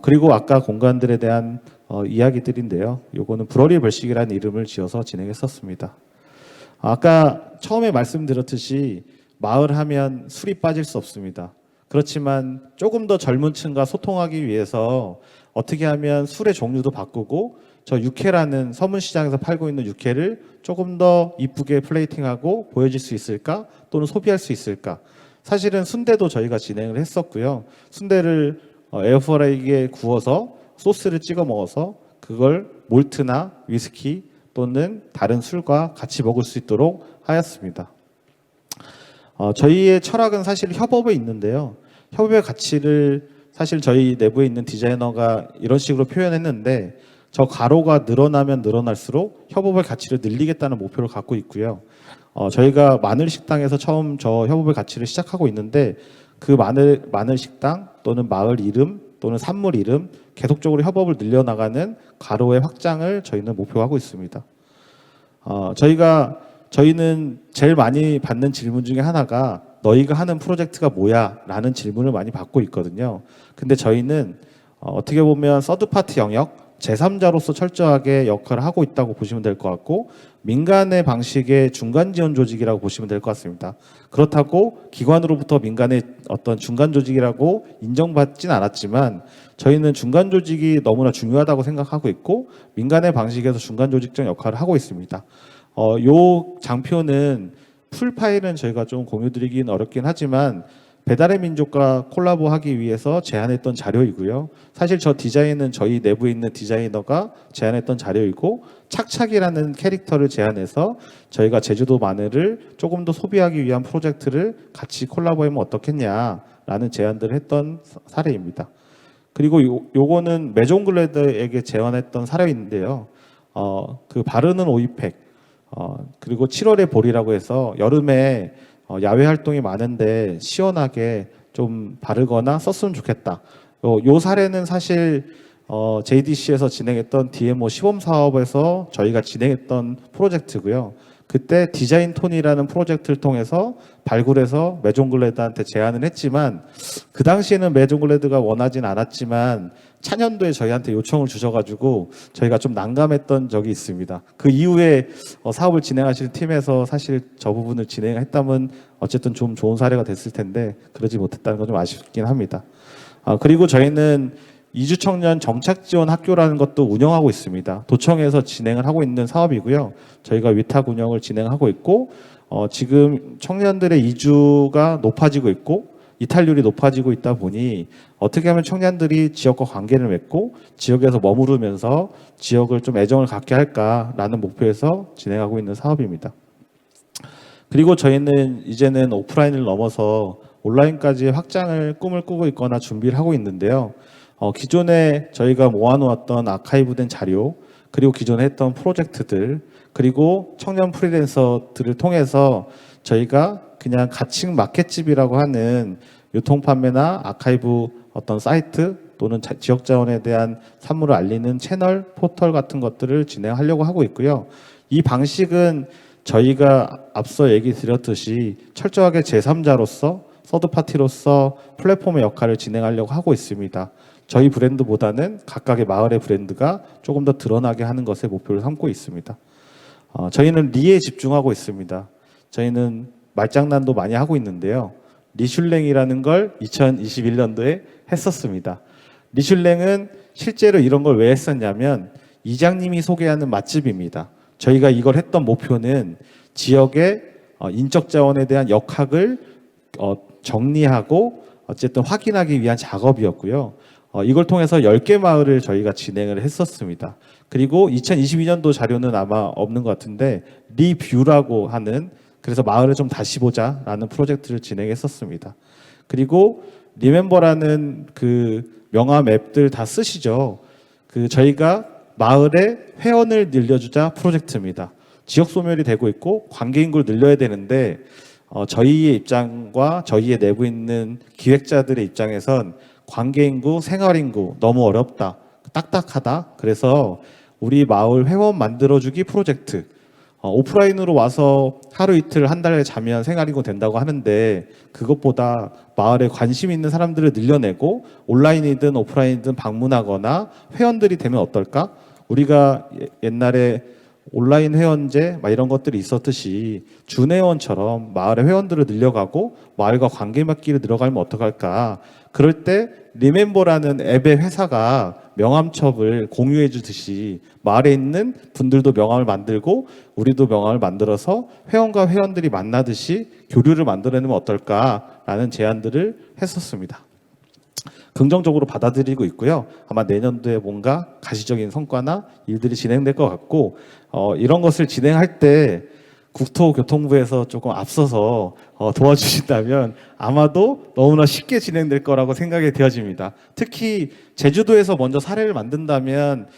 그리고 아까 공간들에 대한 이야기들인데요. 요거는 불어리 벌식이라는 이름을 지어서 진행했었습니다. 아까 처음에 말씀드렸듯이 마을 하면 술이 빠질 수 없습니다. 그렇지만 조금 더 젊은 층과 소통하기 위해서 어떻게 하면 술의 종류도 바꾸고 저 육회라는 서문시장에서 팔고 있는 육회를 조금 더 이쁘게 플레이팅하고 보여줄 수 있을까? 또는 소비할 수 있을까? 사실은 순대도 저희가 진행을 했었고요. 순대를 에어프라이기에 구워서 소스를 찍어 먹어서 그걸 몰트나 위스키 또는 다른 술과 같이 먹을 수 있도록 하였습니다. 저희의 철학은 사실 협업에 있는데요. 협업의 가치를 사실 저희 내부에 있는 디자이너가 이런 식으로 표현했는데 저 가로가 늘어나면 늘어날수록 협업의 가치를 늘리겠다는 목표를 갖고 있고요. 저희가 마늘 식당에서 처음 저 협업의 가치를 시작하고 있는데 그 마늘 식당 또는 마을 이름 또는 산물 이름 계속적으로 협업을 늘려나가는 가로의 확장을 저희는 목표하고 있습니다. 저희는 제일 많이 받는 질문 중에 하나가 너희가 하는 프로젝트가 뭐야? 라는 질문을 많이 받고 있거든요. 근데 저희는 어떻게 보면 서드파티 영역, 제3자로서 철저하게 역할을 하고 있다고 보시면 될 것 같고 민간의 방식의 중간 지원 조직이라고 보시면 될 것 같습니다. 그렇다고 기관으로부터 민간의 어떤 중간 조직이라고 인정받진 않았지만 저희는 중간 조직이 너무나 중요하다고 생각하고 있고 민간의 방식에서 중간 조직적 역할을 하고 있습니다. 요 장표는 풀 파일은 저희가 좀 공유드리긴 어렵긴 하지만 배달의 민족과 콜라보하기 위해서 제안했던 자료이고요. 사실 저 디자인은 저희 내부에 있는 디자이너가 제안했던 자료이고 착착이라는 캐릭터를 제안해서 저희가 제주도 마늘을 조금 더 소비하기 위한 프로젝트를 같이 콜라보하면 어떻겠냐라는 제안들을 했던 사례입니다. 그리고 요거는 메종글레드에게 제안했던 사례인데요. 그 바르는 오이팩, 그리고 7월의 볼이라고 해서 여름에 야외 활동이 많은데 시원하게 좀 바르거나 썼으면 좋겠다. 요 사례는 사실 JDC에서 진행했던 DMO 시범 사업에서 저희가 진행했던 프로젝트고요. 그때 디자인 톤이라는 프로젝트를 통해서 발굴해서 메종글레드한테 제안을 했지만 그 당시에는 메종글레드가 원하진 않았지만 차년도에 저희한테 요청을 주셔가지고 저희가 좀 난감했던 적이 있습니다. 그 이후에 사업을 진행하시는 팀에서 사실 저 부분을 진행했다면 어쨌든 좀 좋은 사례가 됐을 텐데 그러지 못했다는 건 좀 아쉽긴 합니다. 그리고 저희는 이주 청년 정착 지원 학교라는 것도 운영하고 있습니다. 도청에서 진행을 하고 있는 사업이고요. 저희가 위탁 운영을 진행하고 있고 지금 청년들의 이주가 높아지고 있고 이탈률이 높아지고 있다 보니 어떻게 하면 청년들이 지역과 관계를 맺고 지역에서 머무르면서 지역을 좀 애정을 갖게 할까라는 목표에서 진행하고 있는 사업입니다. 그리고 저희는 이제는 오프라인을 넘어서 온라인까지 확장을 꿈을 꾸고 있거나 준비를 하고 있는데요. 기존에 저희가 모아놓았던 아카이브된 자료, 그리고 기존에 했던 프로젝트들, 그리고 청년 프리랜서들을 통해서 저희가 그냥 가칭 마켓집이라고 하는 유통판매나 아카이브 어떤 사이트 또는 지역 자원에 대한 산물을 알리는 채널, 포털 같은 것들을 진행하려고 하고 있고요. 이 방식은 저희가 앞서 얘기 드렸듯이 철저하게 제3자로서 서드파티로서 플랫폼의 역할을 진행하려고 하고 있습니다. 저희 브랜드보다는 각각의 마을의 브랜드가 조금 더 드러나게 하는 것에 목표를 삼고 있습니다. 저희는 리에 집중하고 있습니다. 저희는 말장난도 많이 하고 있는데요. 리슐랭이라는 걸 2021년도에 했었습니다. 리슐랭은 실제로 이런 걸 왜 했었냐면 이장님이 소개하는 맛집입니다. 저희가 이걸 했던 목표는 지역의 인적 자원에 대한 역학을 정리하고 어쨌든 확인하기 위한 작업이었고요. 이걸 통해서 10개 마을을 저희가 진행을 했었습니다. 그리고 2022년도 자료는 아마 없는 것 같은데 리뷰라고 하는 그래서 마을을 좀 다시 보자라는 프로젝트를 진행했었습니다. 그리고 리멤버라는 그 명함 앱들 다 쓰시죠. 그 저희가 마을의 회원을 늘려주자 프로젝트입니다. 지역 소멸이 되고 있고 관계 인구를 늘려야 되는데 저희의 입장과 저희의 내부에 있는 기획자들의 입장에선 관계 인구, 생활 인구 너무 어렵다, 딱딱하다. 그래서 우리 마을 회원 만들어주기 프로젝트. 오프라인으로 와서 하루 이틀 한 달에 자면 생활 인구 된다고 하는데 그것보다 마을에 관심 있는 사람들을 늘려내고 온라인이든 오프라인이든 방문하거나 회원들이 되면 어떨까? 우리가 옛날에 온라인 회원제 이런 것들이 있었듯이 준회원처럼 마을의 회원들을 늘려가고 마을과 관계 맺기를 늘어가면 어떡할까? 그럴 때 리멤버라는 앱의 회사가 명함첩을 공유해 주듯이 마을에 있는 분들도 명함을 만들고 우리도 명함을 만들어서 회원과 회원들이 만나듯이 교류를 만들어내면 어떨까라는 제안들을 했었습니다. 긍정적으로 받아들이고 있고요. 아마 내년도에 뭔가 가시적인 성과나 일들이 진행될 것 같고 이런 것을 진행할 때 국토교통부에서 조금 앞서서 도와주신다면 아마도 너무나 쉽게 진행될 거라고 생각이 되어집니다. 특히 제주도에서 먼저 사례를 만든다면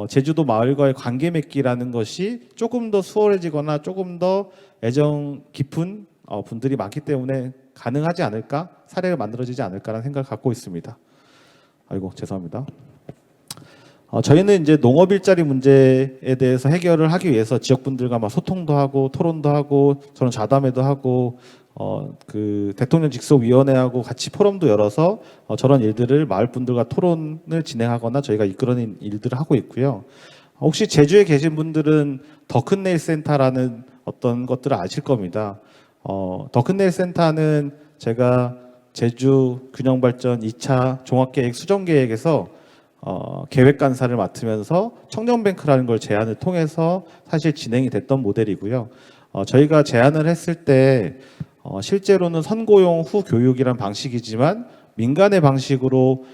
제주도 마을과의 관계 맺기라는 것이 조금 더 수월해지거나 조금 더 애정 깊은 분들이 많기 때문에 가능하지 않을까? 사례가 만들어지지 않을까라는 생각을 갖고 있습니다. 아이고 죄송합니다. 저희는 이제 농업 일자리 문제에 대해서 해결을 하기 위해서 지역분들과 소통도 하고 토론도 하고 저는 자담회도 하고 그 대통령 직속위원회하고 같이 포럼도 열어서 저런 일들을 마을 분들과 토론을 진행하거나 저희가 이끌어낸 일들을 하고 있고요. 혹시 제주에 계신 분들은 더큰네일 센터라는 어떤 것들을 아실 겁니다. 더큰네일 센터는 제가 제주 균형발전 2차 종합계획 수정계획에서 계획 간사를 맡으면서 청년뱅크라는 걸 제안을 통해서 사실 진행이 됐던 모델이고요. 저희가 제안을 했을 때 실제로는 선고용 후 교육이란 방식이지만 민간의 방식으로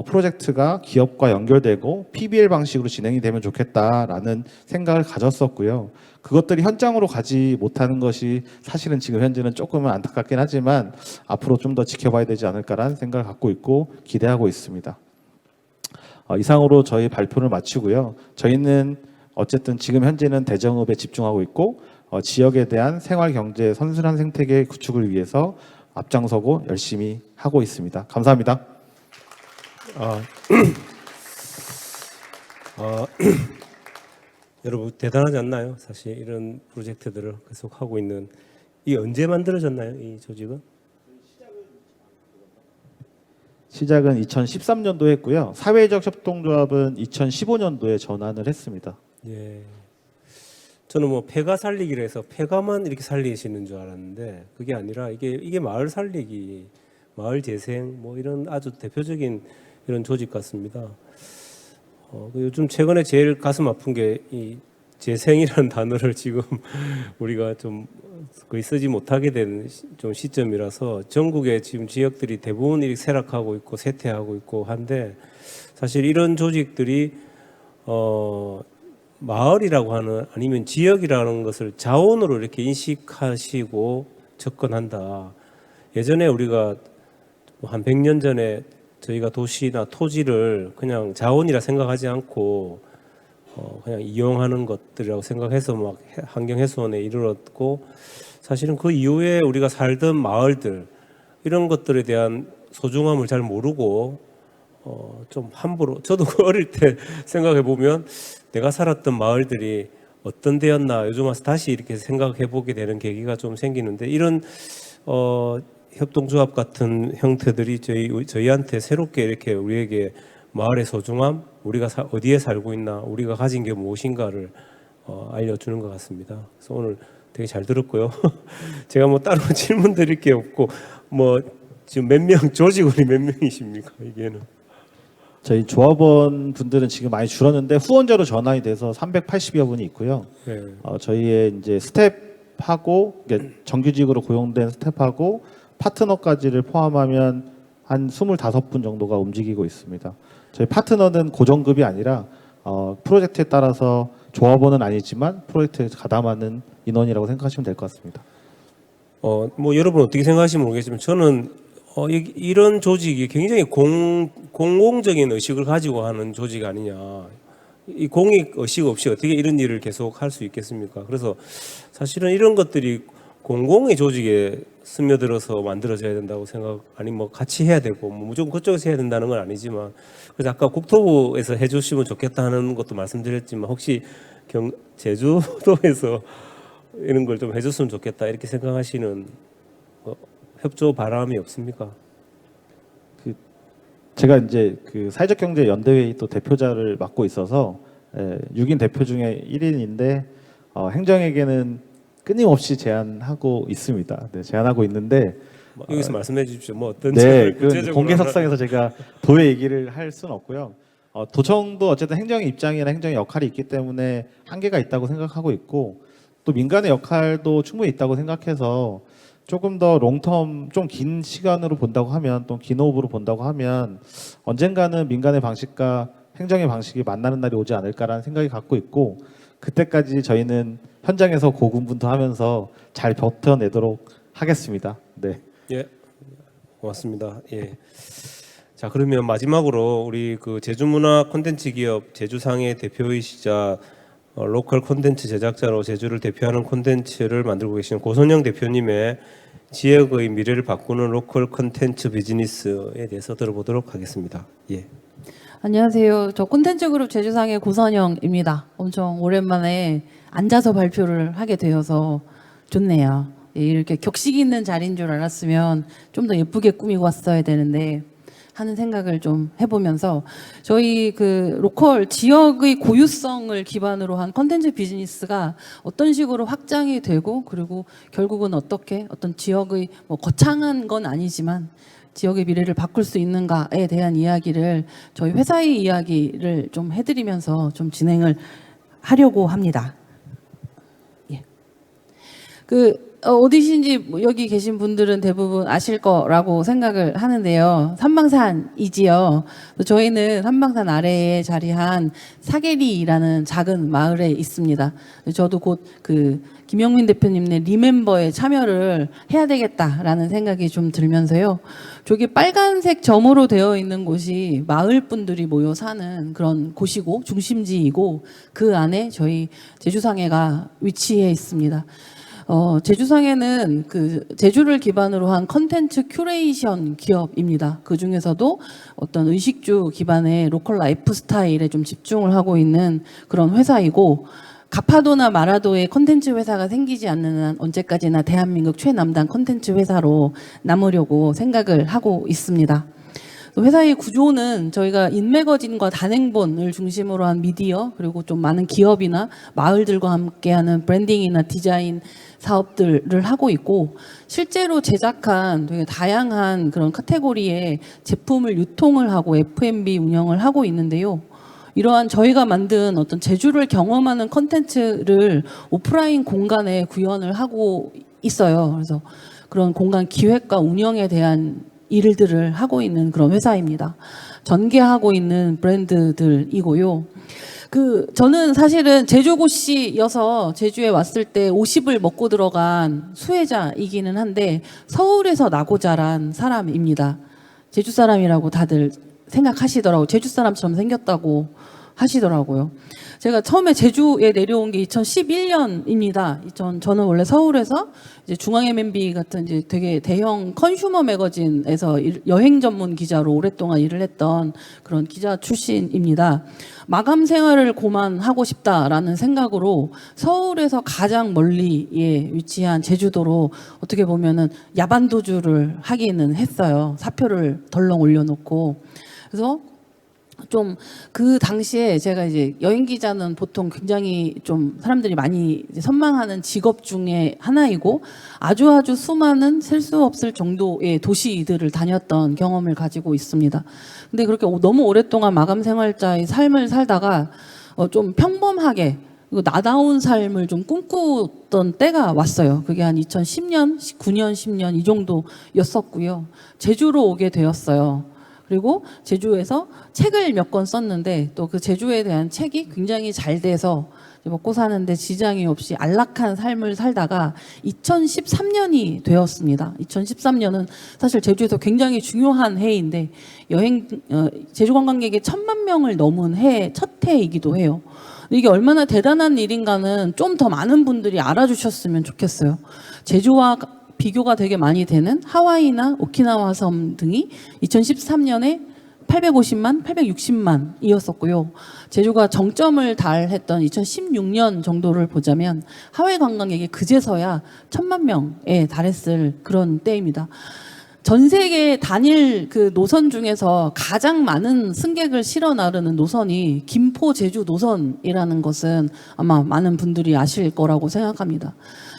프로젝트가 기업과 연결되고 PBL 방식으로 진행이 되면 좋겠다라는 생각을 가졌었고요. 그것들이 현장으로 가지 못하는 것이 사실은 지금 현재는 조금은 안타깝긴 하지만 앞으로 좀 더 지켜봐야 되지 않을까라는 생각을 갖고 있고 기대하고 있습니다. 이상으로 저희 발표를 마치고요. 저희는 어쨌든 지금 현재는 대정읍에 집중하고 있고 지역에 대한 생활 경제 선순환 생태계 구축을 위해서 앞장서고 열심히 하고 있습니다. 감사합니다.
여러분 대단하지 않나요? 사실 이런 프로젝트들을 계속 하고 있는 이 언제 만들어졌나요? 이 조직은?
시작은 2013년도에 했고요. 사회적 협동조합은 2015년도에 전환을 했습니다.
예. 저는 뭐 폐가 살리기를 해서 폐가만 이렇게 살리시는 줄 알았는데 그게 아니라 이게 마을 살리기, 마을 재생 뭐 이런 아주 대표적인 이런 조직 같습니다. 요즘 최근에 제일 가슴 아픈 게 이 재생이라는 단어를 지금 우리가 좀 거의 쓰지 못하게 된 좀 시점이라서 전국의 지금 지역들이 대부분 이렇게 쇠락하고 있고 쇠퇴하고 있고 한데 사실 이런 조직들이 마을이라고 하는 아니면 지역이라는 것을 자원으로 이렇게 인식하시고 접근한다. 예전에 우리가 한 100년 전에 저희가 도시나 토지를 그냥 자원이라 생각하지 않고 그냥 이용하는 것들이라고 생각해서 막 환경훼손에 이르렀고 사실은 그 이후에 우리가 살던 마을들 이런 것들에 대한 소중함을 잘 모르고 좀 함부로 저도 어릴 때 생각해 보면 내가 살았던 마을들이 어떤 데였나 요즘 와서 다시 이렇게 생각해 보게 되는 계기가 좀 생기는데 이런 협동조합 같은 형태들이 저희한테 새롭게 이렇게 우리에게 마을의 소중함, 우리가 어디에 살고 있나, 우리가 가진 게 무엇인가를 알려주는 것 같습니다. 그래서 오늘 되게 잘 들었고요. 제가 뭐 따로 질문 드릴 게 없고 뭐 지금 몇 명 조직원이 몇 명이십니까 이게는?
저희 조합원 분들은 지금 많이 줄었는데 후원자로 전환이 돼서 380여 분이 있고요.
네.
저희의 이제 스텝하고 정규직으로 고용된 스텝하고 파트너까지를 포함하면 한 25분 정도가 움직이고 있습니다. 저희 파트너는 고정급이 아니라 프로젝트에 따라서 조합원은 아니지만 프로젝트에 가담하는 인원이라고 생각하시면 될 것 같습니다.
뭐 여러분 어떻게 생각하시면 모르겠지만 저는 이런 조직이 굉장히 공공적인 의식을 가지고 하는 조직 아니냐. 이 공익 의식 없이 어떻게 이런 일을 계속 할 수 있겠습니까? 그래서 사실은 이런 것들이 공공의 조직에 스며들어서 만들어져야 된다고 아니 뭐 같이 해야 되고 뭐 무조건 그쪽에서 해야 된다는 건 아니지만 그래서 아까 국토부에서 해주시면 좋겠다 하는 것도 말씀드렸지만 혹시 제주도에서 이런 걸 좀 해줬으면 좋겠다 이렇게 생각하시는 협조 바람이 없습니까?
제가 이제 그 사회적 경제 연대회의 또 대표자를 맡고 있어서 6인 대표 중에 1인인데 행정에게는 끊임없이 제안하고 있습니다. 네, 제안하고 있는데
여기서 말씀해 주십시오. 뭐 어떤
네,
구체적으로
공개석상에서 제가 도의 얘기를 할 수는 없고요. 도청도 어쨌든 행정의 입장이나 행정의 역할이 있기 때문에 한계가 있다고 생각하고 있고 또 민간의 역할도 충분히 있다고 생각해서 조금 더 롱텀 좀 긴 시간으로 본다고 하면 또 긴 호흡으로 본다고 하면 언젠가는 민간의 방식과 행정의 방식이 만나는 날이 오지 않을까라는 생각이 갖고 있고 그때까지 저희는 현장에서 고군분투하면서 잘 버텨내도록 하겠습니다. 네.
예, 고맙습니다. 예. 자 그러면 마지막으로 우리 그 제주문화 콘텐츠 기업 제주상의 대표이시자 로컬 콘텐츠 제작자로 제주를 대표하는 콘텐츠를 만들고 계시는 고선영 대표님의 지역의 미래를 바꾸는 로컬 콘텐츠 비즈니스에 대해서 들어보도록 하겠습니다. 예.
안녕하세요. 저 콘텐츠 그룹 제주상의 고선영입니다. 엄청 오랜만에 앉아서 발표를 하게 되어서 좋네요. 이렇게 격식 있는 자리인 줄 알았으면 좀 더 예쁘게 꾸미고 왔어야 되는데 하는 생각을 좀 해보면서 저희 그 로컬 지역의 고유성을 기반으로 한 컨텐츠 비즈니스가 어떤 식으로 확장이 되고 그리고 결국은 어떻게 어떤 지역의 뭐 거창한 건 아니지만 지역의 미래를 바꿀 수 있는가에 대한 이야기를 저희 회사의 이야기를 좀 해드리면서 좀 진행을 하려고 합니다. 예. 어디신지 여기 계신 분들은 대부분 아실 거라고 생각을 하는데요. 삼방산이지요. 저희는 삼방산 아래에 자리한 사계리라는 작은 마을에 있습니다. 저도 곧 그 김영민 대표님의 리멤버에 참여를 해야 되겠다라는 생각이 좀 들면서요. 저기 빨간색 점으로 되어 있는 곳이 마을 분들이 모여 사는 그런 곳이고 중심지이고 그 안에 저희 제주상해가 위치해 있습니다. 제주상해는 그 제주를 기반으로 한 컨텐츠 큐레이션 기업입니다. 그 중에서도 어떤 의식주 기반의 로컬 라이프 스타일에 좀 집중을 하고 있는 그런 회사이고, 가파도나 마라도의 컨텐츠 회사가 생기지 않는 한 언제까지나 대한민국 최남단 컨텐츠 회사로 남으려고 생각을 하고 있습니다. 회사의 구조는 저희가 인매거진과 단행본을 중심으로 한 미디어, 그리고 좀 많은 기업이나 마을들과 함께하는 브랜딩이나 디자인 사업들을 하고 있고, 실제로 제작한 되게 다양한 그런 카테고리의 제품을 유통을 하고 F&B 운영을 하고 있는데요. 이러한 저희가 만든 어떤 제주를 경험하는 컨텐츠를 오프라인 공간에 구현을 하고 있어요. 그래서 그런 공간 기획과 운영에 대한 일들을 하고 있는 그런 회사입니다. 전개하고 있는 브랜드들이고요. 저는 사실은 제주고씨여서 제주에 왔을 때 50을 먹고 들어간 수혜자이기는 한데, 서울에서 나고 자란 사람입니다. 제주 사람이라고 다들 생각하시더라고요. 제주 사람처럼 생겼다고 하시더라고요. 제가 처음에 제주에 내려온 게 2011년입니다. 저는 원래 서울에서 이제 중앙 M&B 같은 이제 되게 대형 컨슈머 매거진에서 여행 전문 기자로 오랫동안 일을 했던 그런 기자 출신입니다. 마감 생활을 고만하고 싶다라는 생각으로 서울에서 가장 멀리에 위치한 제주도로 어떻게 보면은 야반도주를 하기는 했어요. 사표를 덜렁 올려놓고. 그래서 좀 그 당시에 제가 이제 여행 기자는 보통 굉장히 좀 사람들이 많이 이제 선망하는 직업 중에 하나이고, 아주 수많은 셀 수 없을 정도의 도시들을 다녔던 경험을 가지고 있습니다. 근데 그렇게 너무 오랫동안 마감 생활자의 삶을 살다가 좀 평범하게 나다운 삶을 좀 꿈꾸던 때가 왔어요. 그게 한 2010년, 9년, 10년 이 정도였었고요. 제주로 오게 되었어요. 그리고 제주에서 책을 몇 권 썼는데, 또 그 제주에 대한 책이 굉장히 잘 돼서 먹고 사는데 지장이 없이 안락한 삶을 살다가 2013년이 되었습니다. 2013년은 사실 제주에서 굉장히 중요한 해인데, 제주 관광객이 1,000만 명을 넘은 첫 해이기도 해요. 이게 얼마나 대단한 일인가는 좀 더 많은 분들이 알아주셨으면 좋겠어요. 제주와 비교가 되게 많이 되는 하와이나 오키나와 섬 등이 2013년에 850만, 860만이었었고요. 제주가 정점을 달했던 2016년 정도를 보자면 하와이 관광객이 그제서야 1,000만 명에 달했을 그런 때입니다. 전 세계 단일 그 노선 중에서 가장 많은 승객을 실어 나르는 노선이 김포 제주 노선이라는 것은 아마 많은 분들이 아실 거라고 생각합니다.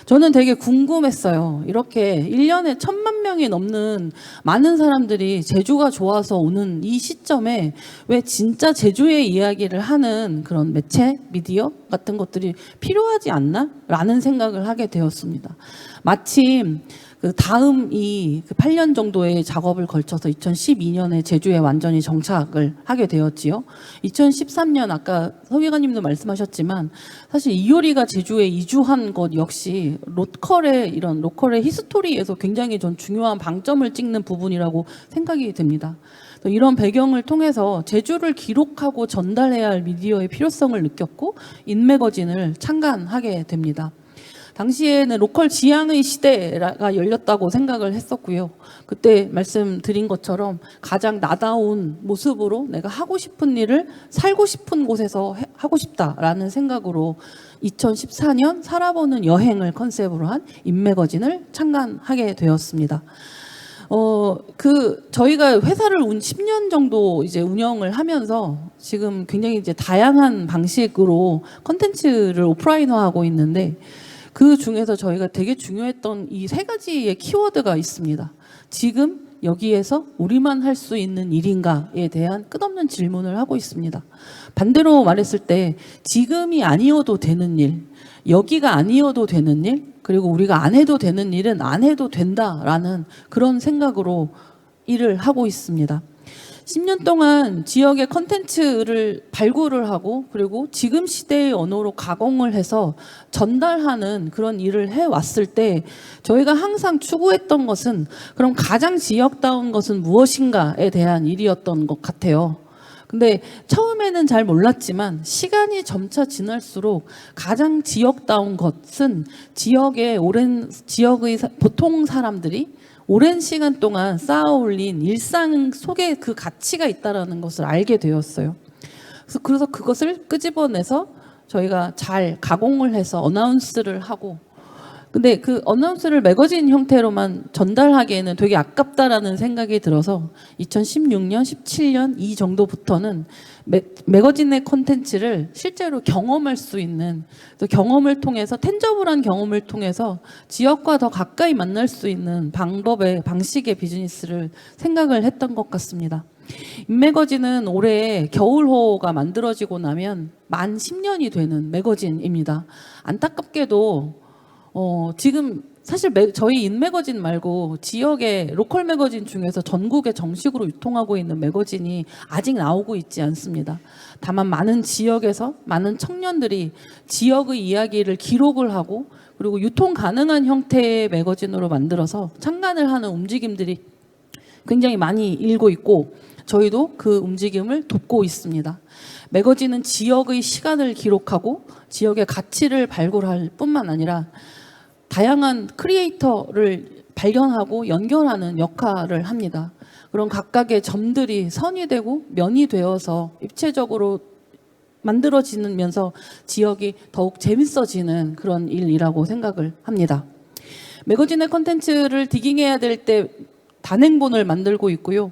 저는 되게 궁금했어요. 이렇게 1년에 1,000만 명이 넘는 많은 사람들이 제주가 좋아서 오는 이 시점에 왜 진짜 제주의 이야기를 하는 그런 매체, 미디어 같은 것들이 필요하지 않나? 라는 생각을 하게 되었습니다. 마침 그 다음 그 8년 정도의 작업을 걸쳐서 2012년에 제주에 완전히 정착을 하게 되었지요. 2013년 아까 서 기관님도 말씀하셨지만 사실 이효리가 제주에 이주한 것 역시 로컬의 히스토리에서 굉장히 전 중요한 방점을 찍는 부분이라고 생각이 됩니다. 이런 배경을 통해서 제주를 기록하고 전달해야 할 미디어의 필요성을 느꼈고 인매거진을 창간하게 됩니다. 당시에는 로컬 지향의 시대가 열렸다고 생각을 했었고요. 그때 말씀드린 것처럼 가장 나다운 모습으로 내가 하고 싶은 일을 살고 싶은 곳에서 하고 싶다라는 생각으로 2014년 살아보는 여행을 컨셉으로 한 인매거진을 창간하게 되었습니다. 저희가 회사를 10년 정도 이제 운영을 하면서 지금 굉장히 이제 다양한 방식으로 컨텐츠를 오프라인화하고 있는데, 그 중에서 저희가 되게 중요했던 이 3가지의 키워드가 있습니다. 지금 여기에서 우리만 할 수 있는 일인가에 대한 끝없는 질문을 하고 있습니다. 반대로 말했을 때 지금이 아니어도 되는 일, 여기가 아니어도 되는 일, 그리고 우리가 안 해도 되는 일은 안 해도 된다라는 그런 생각으로 일을 하고 있습니다. 10년 동안 지역의 컨텐츠를 발굴을 하고 그리고 지금 시대의 언어로 가공을 해서 전달하는 그런 일을 해왔을 때 저희가 항상 추구했던 것은 그럼 가장 지역다운 것은 무엇인가에 대한 일이었던 것 같아요. 근데 처음에는 잘 몰랐지만 시간이 점차 지날수록 가장 지역다운 것은 지역의 보통 사람들이 오랜 시간 동안 쌓아올린 일상 속에 그 가치가 있다라는 것을 알게 되었어요. 그래서 그것을 끄집어내서 저희가 잘 가공을 해서 어나운스를 하고, 근데 그 어나운스를 매거진 형태로만 전달하기에는 되게 아깝다라는 생각이 들어서 2016년, 17년 이 정도부터는 매거진의 콘텐츠를 실제로 경험할 수 있는, 또 경험을 통해서 텐저블한 경험을 통해서 지역과 더 가까이 만날 수 있는 방식의 비즈니스를 생각을 했던 것 같습니다. 인매거진은 올해 겨울호가 만들어지고 나면 만 10년이 되는 매거진입니다. 안타깝게도 지금 사실 저희 인매거진 말고 지역의 로컬 매거진 중에서 전국에 정식으로 유통하고 있는 매거진이 아직 나오고 있지 않습니다. 다만 많은 지역에서 많은 청년들이 지역의 이야기를 기록을 하고 그리고 유통 가능한 형태의 매거진으로 만들어서 창간을 하는 움직임들이 굉장히 많이 일고 있고 저희도 그 움직임을 돕고 있습니다. 매거진은 지역의 시간을 기록하고 지역의 가치를 발굴할 뿐만 아니라 다양한 크리에이터를 발견하고 연결하는 역할을 합니다. 그런 각각의 점들이 선이 되고 면이 되어서 입체적으로 만들어지면서 지역이 더욱 재밌어지는 그런 일이라고 생각을 합니다. 매거진의 컨텐츠를 디깅해야 될 때 단행본을 만들고 있고요.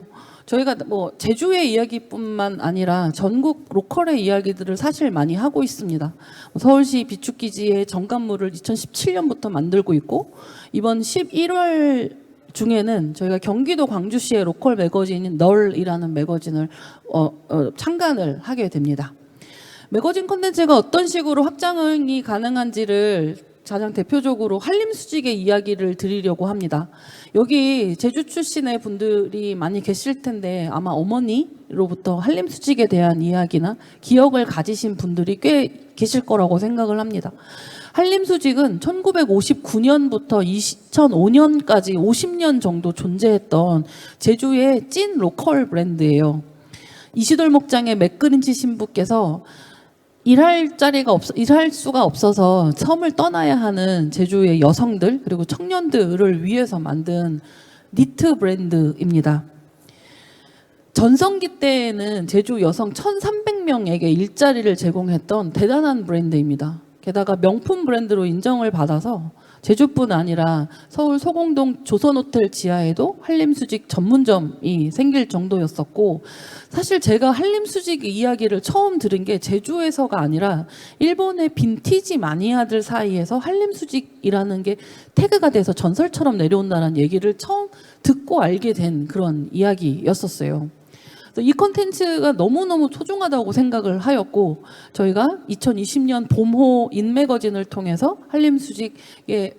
저희가 뭐 제주의 이야기뿐만 아니라 전국 로컬의 이야기들을 사실 많이 하고 있습니다. 서울시 비축기지의 정관물을 2017년부터 만들고 있고 이번 11월 중에는 저희가 경기도 광주시의 로컬 매거진인 널이라는 매거진을 창간을 하게 됩니다. 매거진 콘텐츠가 어떤 식으로 확장이 가능한지를 가장 대표적으로 한림수직의 이야기를 드리려고 합니다. 여기 제주 출신의 분들이 많이 계실 텐데 아마 어머니로부터 한림수직에 대한 이야기나 기억을 가지신 분들이 꽤 계실 거라고 생각을 합니다. 한림수직은 1959년부터 2005년까지 50년 정도 존재했던 제주의 찐 로컬 브랜드예요. 이시돌 목장의 맥그린치 신부께서 일할 수가 없어서 섬을 떠나야 하는 제주의 여성들 그리고 청년들을 위해서 만든 니트 브랜드입니다. 전성기 때에는 제주 여성 1,300명에게 일자리를 제공했던 대단한 브랜드입니다. 게다가 명품 브랜드로 인정을 받아서 제주뿐 아니라 서울 소공동 조선호텔 지하에도 한림수직 전문점이 생길 정도였었고 사실 제가 한림수직 이야기를 처음 들은 게 제주에서가 아니라 일본의 빈티지 마니아들 사이에서 한림수직이라는 게 태그가 돼서 전설처럼 내려온다는 얘기를 처음 듣고 알게 된 그런 이야기였었어요. 이 콘텐츠가 너무너무 소중하다고 생각을 하였고 저희가 2020년 봄호 인매거진을 통해서 한림수직의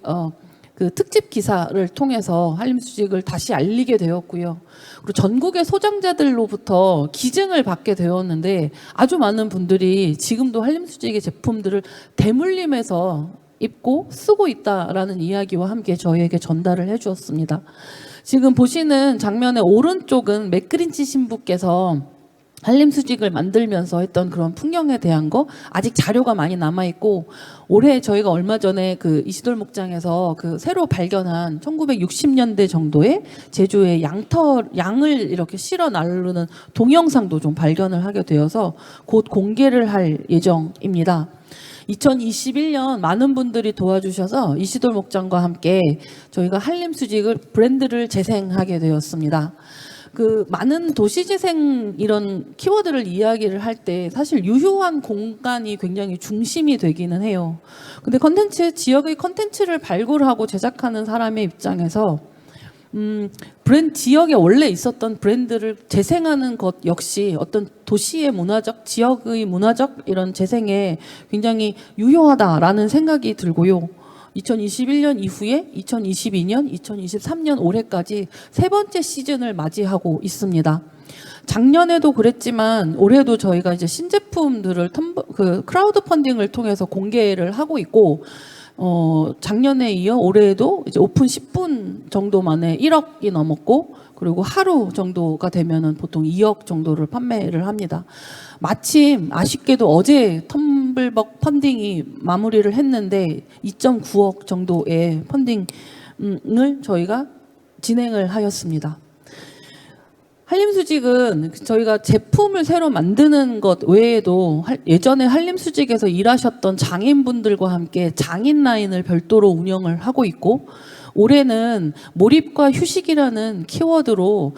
그 특집 기사를 통해서 한림수직을 다시 알리게 되었고요. 그리고 전국의 소장자들로부터 기증을 받게 되었는데 아주 많은 분들이 지금도 한림수직의 제품들을 대물림해서 입고 쓰고 있다라는 이야기와 함께 저희에게 전달을 해주었습니다. 지금 보시는 장면의 오른쪽은 맥그린치 신부께서 한림수직을 만들면서 했던 그런 풍경에 대한 거 아직 자료가 많이 남아 있고 올해 저희가 얼마 전에 그 이시돌 목장에서 그 새로 발견한 1960년대 정도의 제주의 양을 이렇게 실어 나르는 동영상도 좀 발견을 하게 되어서 곧 공개를 할 예정입니다. 2021년 많은 분들이 도와주셔서 이시돌 목장과 함께 저희가 한림수직을 브랜드를 재생하게 되었습니다. 그 많은 도시재생 이런 키워드를 이야기를 할 때 사실 유효한 공간이 굉장히 중심이 되기는 해요. 근데 지역의 컨텐츠를 발굴하고 제작하는 사람의 입장에서 지역에 원래 있었던 브랜드를 재생하는 것 역시 어떤 도시의 지역의 문화적 이런 재생에 굉장히 유효하다라는 생각이 들고요. 2021년 이후에 2022년, 2023년 올해까지 세 번째 시즌을 맞이하고 있습니다. 작년에도 그랬지만 올해도 저희가 이제 신제품들을 크라우드 펀딩을 통해서 공개를 하고 있고, 작년에 이어 올해에도 이제 오픈 10분 정도 만에 1억이 넘었고, 그리고 하루 정도가 되면은 보통 2억 정도를 판매를 합니다. 마침 아쉽게도 어제 텀블벅 펀딩이 마무리를 했는데 2.9억 정도의 펀딩을 저희가 진행을 하였습니다. 한림수직은 저희가 제품을 새로 만드는 것 외에도 예전에 한림수직에서 일하셨던 장인분들과 함께 장인 라인을 별도로 운영을 하고 있고, 올해는 몰입과 휴식이라는 키워드로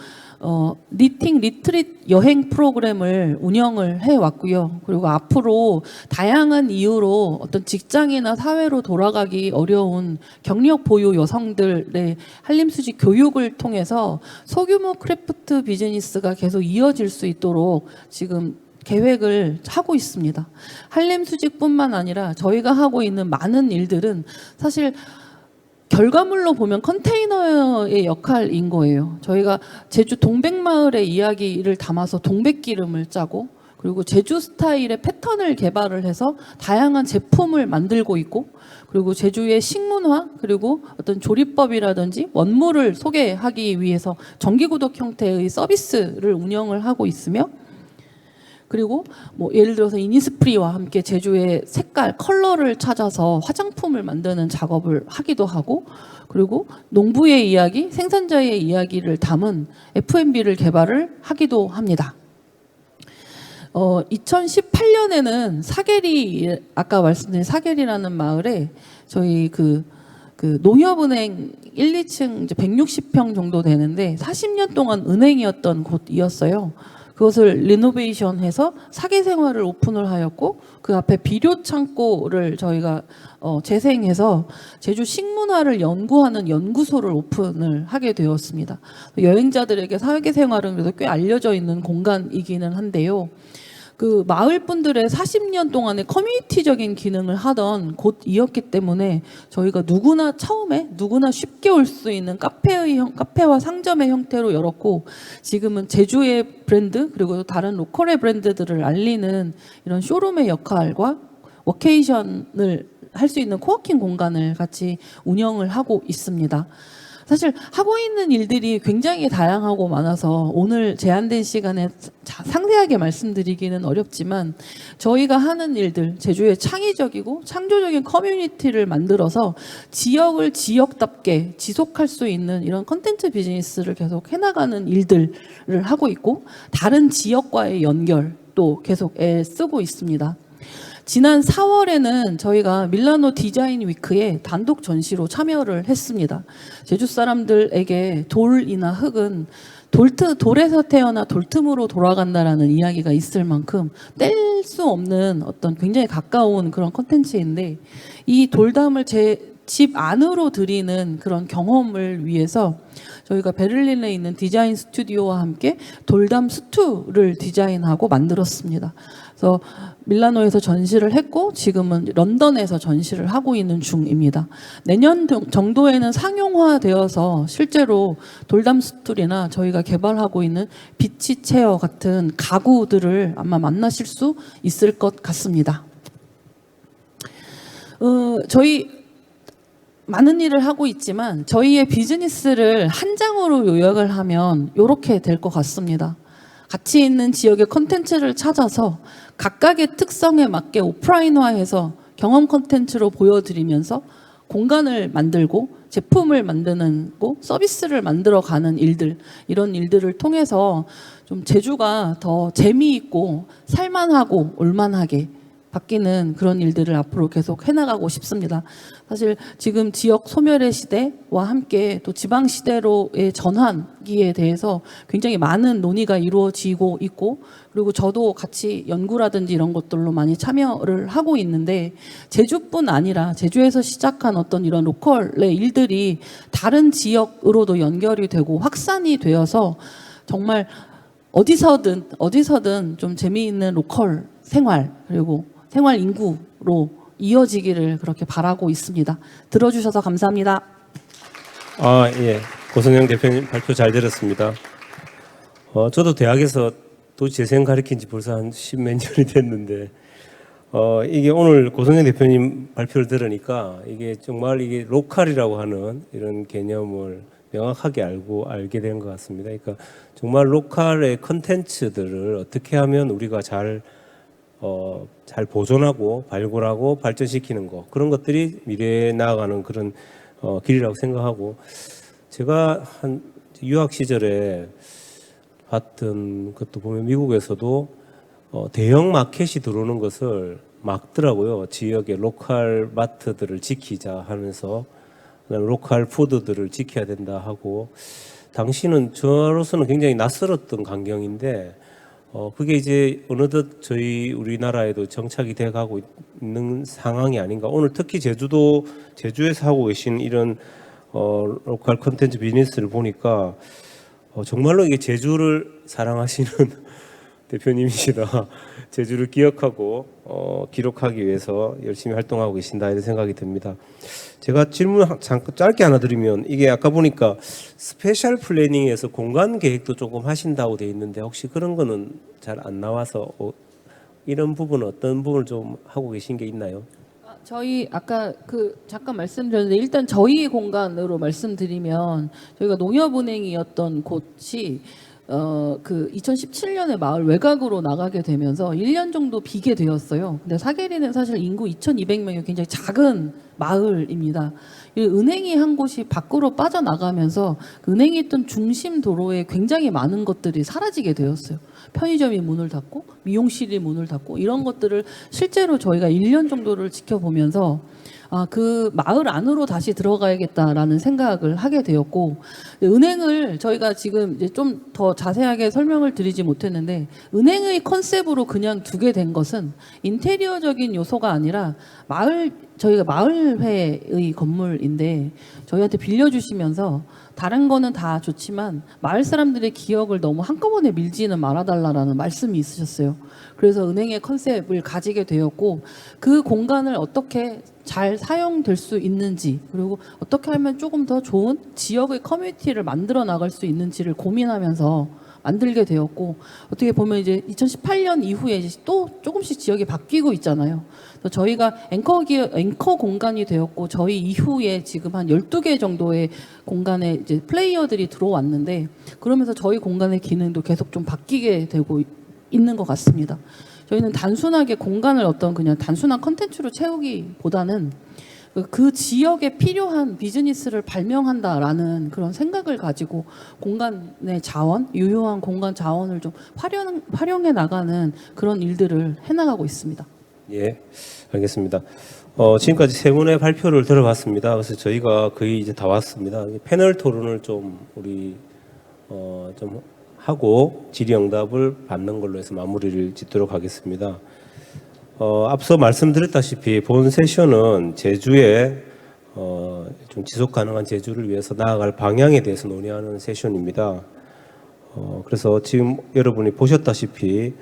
니팅 리트릿 여행 프로그램을 운영을 해왔고요. 그리고 앞으로 다양한 이유로 어떤 직장이나 사회로 돌아가기 어려운 경력 보유 여성들의 한림수직 교육을 통해서 소규모 크래프트 비즈니스가 계속 이어질 수 있도록 지금 계획을 하고 있습니다. 한림수직뿐만 아니라 저희가 하고 있는 많은 일들은 사실 결과물로 보면 컨테이너의 역할인 거예요. 저희가 제주 동백마을의 이야기를 담아서 동백기름을 짜고, 그리고 제주 스타일의 패턴을 개발을 해서 다양한 제품을 만들고 있고, 그리고 제주의 식문화, 그리고 어떤 조리법이라든지 원물을 소개하기 위해서 정기구독 형태의 서비스를 운영을 하고 있으며, 그리고 뭐 예를 들어서 이니스프리와 함께 제주의 색깔, 컬러를 찾아서 화장품을 만드는 작업을 하기도 하고, 그리고 농부의 이야기, 생산자의 이야기를 담은 F&B를 개발을 하기도 합니다. 2018년에는 사계리, 아까 말씀드린 사계리라는 마을에 저희 그 농협은행 1, 2층 이제 160평 정도 되는데 40년 동안 은행이었던 곳이었어요. 그것을 리노베이션해서 사계생활을 오픈을 하였고, 그 앞에 비료 창고를 저희가 재생해서 제주 식문화를 연구하는 연구소를 오픈을 하게 되었습니다. 여행자들에게 사계생활은 그래도 꽤 알려져 있는 공간이기는 한데요. 그 마을 분들의 40년 동안의 커뮤니티적인 기능을 하던 곳이었기 때문에 저희가 누구나 처음에 누구나 쉽게 올 수 있는 카페와 상점의 형태로 열었고, 지금은 제주의 브랜드 그리고 다른 로컬의 브랜드들을 알리는 이런 쇼룸의 역할과 워케이션을 할 수 있는 코워킹 공간을 같이 운영을 하고 있습니다. 사실 하고 있는 일들이 굉장히 다양하고 많아서 오늘 제한된 시간에 상세하게 말씀드리기는 어렵지만, 저희가 하는 일들, 제주의 창의적이고 창조적인 커뮤니티를 만들어서 지역을 지역답게 지속할 수 있는 이런 컨텐츠 비즈니스를 계속 해나가는 일들을 하고 있고, 다른 지역과의 연결도 계속 애쓰고 있습니다. 지난 4월에는 저희가 밀라노 디자인 위크에 단독 전시로 참여를 했습니다. 제주 사람들에게 돌이나 흙은 돌에서 태어나 돌틈으로 돌아간다라는 이야기가 있을 만큼 뗄 수 없는 어떤 굉장히 가까운 그런 컨텐츠인데, 이 돌담을 제 집 안으로 들이는 그런 경험을 위해서 저희가 베를린에 있는 디자인 스튜디오와 함께 돌담 스투를 디자인하고 만들었습니다. 그래서 밀라노에서 전시를 했고 지금은 런던에서 전시를 하고 있는 중입니다. 내년 정도에는 상용화되어서 실제로 돌담 스툴이나 저희가 개발하고 있는 비치 체어 같은 가구들을 아마 만나실 수 있을 것 같습니다. 저희 많은 일을 하고 있지만 저희의 비즈니스를 한 장으로 요약을 하면 이렇게 될 것 같습니다. 가치 있는 지역의 콘텐츠를 찾아서 각각의 특성에 맞게 오프라인화해서 경험 콘텐츠로 보여드리면서 공간을 만들고 제품을 만드는 거, 서비스를 만들어가는 일들, 이런 일들을 통해서 좀 제주가 더 재미있고 살만하고 올만하게 바뀌는 그런 일들을 앞으로 계속 해나가고 싶습니다. 사실 지금 지역 소멸의 시대와 함께 또 지방 시대로의 전환기에 대해서 굉장히 많은 논의가 이루어지고 있고, 그리고 저도 같이 연구라든지 이런 것들로 많이 참여를 하고 있는데, 제주뿐 아니라 제주에서 시작한 어떤 이런 로컬의 일들이 다른 지역으로도 연결이 되고 확산이 되어서 정말 어디서든 좀 재미있는 로컬 생활, 그리고 생활 인구로 이어지기를 그렇게 바라고 있습니다. 들어주셔서 감사합니다.
아, 예. 고성영 대표님 발표 잘 들었습니다. 저도 대학에서 도시재생 가르친 지 벌써 한 십몇 년이 됐는데, 이게 오늘 고성영 대표님 발표를 들으니까 이게 정말 이게 로컬이라고 하는 이런 개념을 명확하게 알게 된 것 같습니다. 그러니까 정말 로컬의 컨텐츠들을 어떻게 하면 우리가 잘 보존하고 발굴하고 발전시키는 거, 그런 것들이 미래에 나아가는 그런 길이라고 생각하고, 제가 한 유학 시절에 봤던 것도 보면 미국에서도 대형 마켓이 들어오는 것을 막더라고요. 지역의 로컬 마트들을 지키자 하면서, 로컬 푸드들을 지켜야 된다 하고, 당시는 저로서는 굉장히 낯설었던 광경인데, 그게 이제 어느덧 우리나라에도 정착이 돼 가고 있는 상황이 아닌가. 오늘 특히 제주에서 하고 계신 이런 로컬 콘텐츠 비즈니스를 보니까 정말로 이게 제주를 사랑하시는 대표님이시다. 제주를 기억하고 기록하기 위해서 열심히 활동하고 계신다 이런 생각이 듭니다. 제가 질문 잠깐 짧게 하나 드리면, 이게 아까 보니까 스페셜 플래닝에서 공간 계획도 조금 하신다고 돼 있는데, 혹시 그런 거는 잘 안 나와서 이런 부분은 어떤 부분을 좀 하고 계신 게 있나요?
저희 아까 잠깐 말씀드렸는데, 일단 저희 공간으로 말씀드리면, 저희가 농협은행이었던 곳이 2017년에 마을 외곽으로 나가게 되면서 1년 정도 비게 되었어요. 근데 사계리는 사실 인구 2,200명이 굉장히 작은 마을입니다. 이 은행이 한 곳이 밖으로 빠져나가면서 그 은행이 있던 중심 도로에 굉장히 많은 것들이 사라지게 되었어요. 편의점이 문을 닫고 미용실이 문을 닫고, 이런 것들을 실제로 저희가 1년 정도를 지켜보면서 그 마을 안으로 다시 들어가야겠다라는 생각을 하게 되었고, 은행을 저희가 지금 이제 좀 더 자세하게 설명을 드리지 못했는데, 은행의 컨셉으로 그냥 두게 된 것은 인테리어적인 요소가 아니라 저희가 마을회의 건물인데 저희한테 빌려주시면서, 다른 거는 다 좋지만 마을 사람들의 기억을 너무 한꺼번에 밀지는 말아달라는 말씀이 있으셨어요. 그래서 은행의 컨셉을 가지게 되었고, 그 공간을 어떻게 잘 사용될 수 있는지, 그리고 어떻게 하면 조금 더 좋은 지역의 커뮤니티를 만들어 나갈 수 있는지를 고민하면서 만들게 되었고, 어떻게 보면 이제 2018년 이후에 이제 또 조금씩 지역이 바뀌고 있잖아요. 그래서 저희가 앵커 공간이 되었고, 저희 이후에 지금 한 12개 정도의 공간에 이제 플레이어들이 들어왔는데, 그러면서 저희 공간의 기능도 계속 좀 바뀌게 되고 있는 것 같습니다. 저희는 단순하게 공간을 그냥 단순한 컨텐츠로 채우기보다는 그 지역에 필요한 비즈니스를 발명한다라는 그런 생각을 가지고 공간의 자원, 유효한 공간 자원을 좀 활용해 나가는 그런 일들을 해나가고 있습니다.
예, 알겠습니다. 지금까지 세 분의 발표를 들어봤습니다. 그래서 저희가 거의 이제 다 왔습니다. 패널 토론을 좀 좀 하고 질의응답을 받는 걸로 해서 마무리를 짓도록 하겠습니다. 앞서 말씀드렸다시피 본 세션은 제주에 좀 지속 가능한 제주를 위해서 나아갈 방향에 대해서 논의하는 세션입니다. 그래서 지금 여러분이 보셨다시피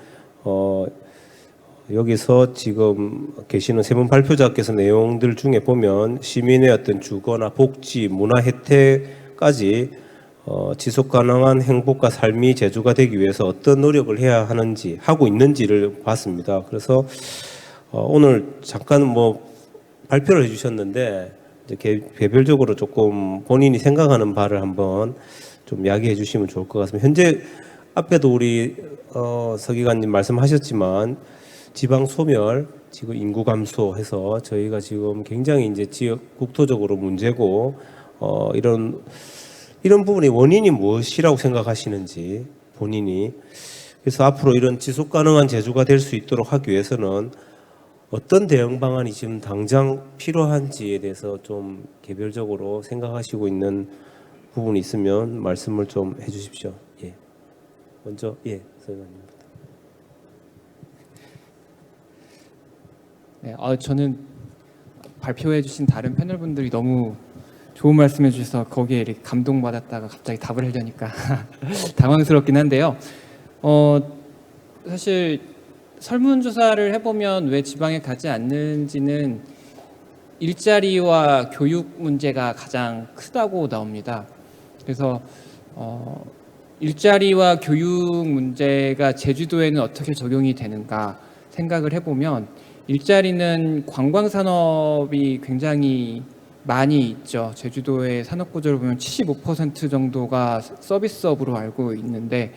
여기서 지금 계시는 세 분 발표자께서 내용들 중에 보면, 시민의 어떤 주거나 복지, 문화 혜택까지 지속 가능한 행복과 삶이 제주가 되기 위해서 어떤 노력을 해야 하는지, 하고 있는지를 봤습니다. 그래서 오늘 잠깐 발표를 해주셨는데, 이제 개별적으로 조금 본인이 생각하는 바를 한번 좀 이야기해 주시면 좋을 것 같습니다. 현재 앞에도 우리 서 기관님 말씀하셨지만, 지방 소멸, 지금 인구 감소해서 저희가 지금 굉장히 이제 지역 국토적으로 문제고, 이런 부분의 원인이 무엇이라고 생각하시는지 본인이, 그래서 앞으로 이런 지속 가능한 제주가 될 수 있도록 하기 위해서는 어떤 대응 방안이 지금 당장 필요한지에 대해서 좀 개별적으로 생각하시고 있는 부분이 있으면 말씀을 좀 해주십시오. 예. 먼저 선생님.
네, 저는 발표해주신 다른 패널분들이 너무 좋은 말씀해 주셔서 거기에 이렇게 감동받았다가 갑자기 답을 하려니까 당황스럽긴 한데요. 사실 설문조사를 해보면 왜 지방에 가지 않는지는 일자리와 교육 문제가 가장 크다고 나옵니다. 그래서 일자리와 교육 문제가 제주도에는 어떻게 적용이 되는가 생각을 해보면 일자리는 관광 산업이 굉장히 많이 있죠. 제주도의 산업 구조를 보면 75% 정도가 서비스업으로 알고 있는데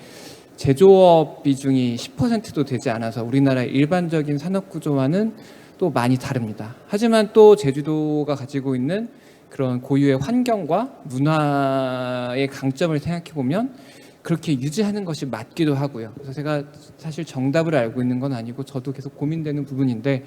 제조업 비중이 10%도 되지 않아서 우리나라의 일반적인 산업 구조와는 또 많이 다릅니다. 하지만 또 제주도가 가지고 있는 그런 고유의 환경과 문화의 강점을 생각해 보면 그렇게 유지하는 것이 맞기도 하고요. 그래서 제가 사실 정답을 알고 있는 건 아니고 저도 계속 고민되는 부분인데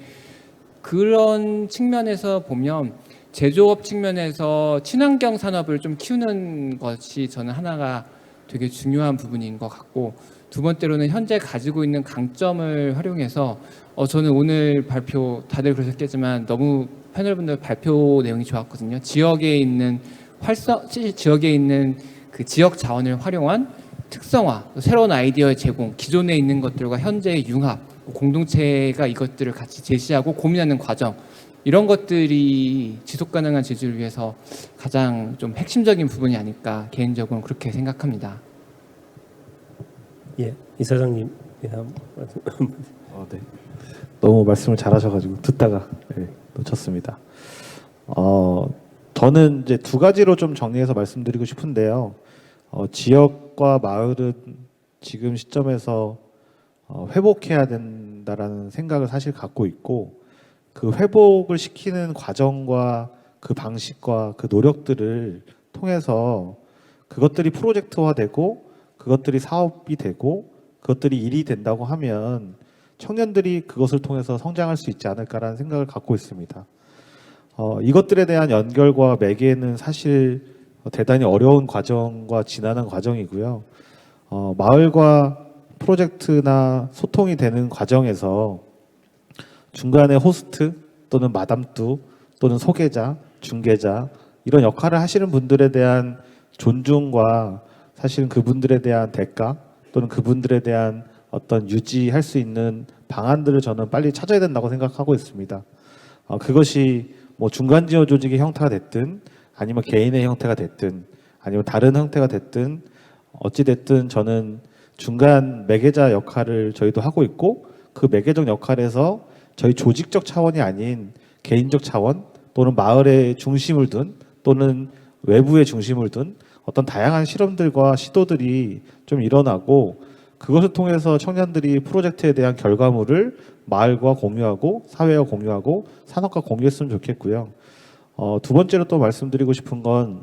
그런 측면에서 보면 제조업 측면에서 친환경 산업을 좀 키우는 것이 저는 하나가 되게 중요한 부분인 것 같고 두 번째로는 현재 가지고 있는 강점을 활용해서 저는 오늘 발표 다들 그러셨겠지만 너무 패널분들 발표 내용이 좋았거든요. 지역에 있는 지역에 있는 그 지역 자원을 활용한 특성화, 새로운 아이디어의 제공, 기존에 있는 것들과 현재의 융합, 공동체가 이것들을 같이 제시하고 고민하는 과정 이런 것들이 지속 가능한 제주를 위해서 가장 좀 핵심적인 부분이 아닐까 개인적으로는 그렇게 생각합니다.
예, 이사장님. 예,
네. 너무 말씀을 잘하셔가지고 듣다가 놓쳤습니다. 저는 이제 두 가지로 좀 정리해서 말씀드리고 싶은데요. 지역과 마을은 지금 시점에서 회복해야 된다라는 생각을 사실 갖고 있고 그 회복을 시키는 과정과 그 방식과 그 노력들을 통해서 그것들이 프로젝트화되고 그것들이 사업이 되고 그것들이 일이 된다고 하면 청년들이 그것을 통해서 성장할 수 있지 않을까라는 생각을 갖고 있습니다. 이것들에 대한 연결과 매개는 사실 대단히 어려운 과정과 지나는 과정이고요. 마을과 프로젝트나 소통이 되는 과정에서 중간에 호스트 또는 마담뚜 또는 소개자, 중개자 이런 역할을 하시는 분들에 대한 존중과 사실은 그분들에 대한 대가 또는 그분들에 대한 어떤 유지할 수 있는 방안들을 저는 빨리 찾아야 된다고 생각하고 있습니다. 그것이 뭐 중간 지원 조직의 형태가 됐든 아니면 개인의 형태가 됐든 아니면 다른 형태가 됐든 어찌 됐든 저는 중간 매개자 역할을 저희도 하고 있고 그 매개적 역할에서 저희 조직적 차원이 아닌 개인적 차원 또는 마을의 중심을 둔 또는 외부의 중심을 둔 어떤 다양한 실험들과 시도들이 좀 일어나고 그것을 통해서 청년들이 프로젝트에 대한 결과물을 마을과 공유하고 사회와 공유하고 산업과 공유했으면 좋겠고요. 두 번째로 또 말씀드리고 싶은 건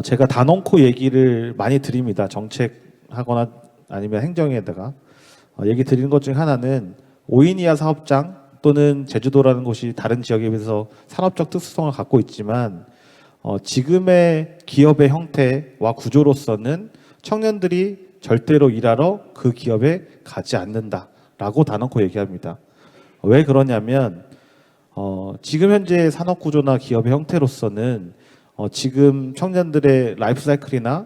제가 단언코 얘기를 많이 드립니다. 정책하거나 아니면 행정에다가 얘기 드리는 것 중에 하나는 5인 이하 사업장 또는 제주도라는 곳이 다른 지역에 비해서 산업적 특수성을 갖고 있지만 지금의 기업의 형태와 구조로서는 청년들이 절대로 일하러 그 기업에 가지 않는다라고 단언코 얘기합니다. 왜 그러냐면 지금 현재 산업 구조나 기업의 형태로서는 지금 청년들의 라이프 사이클이나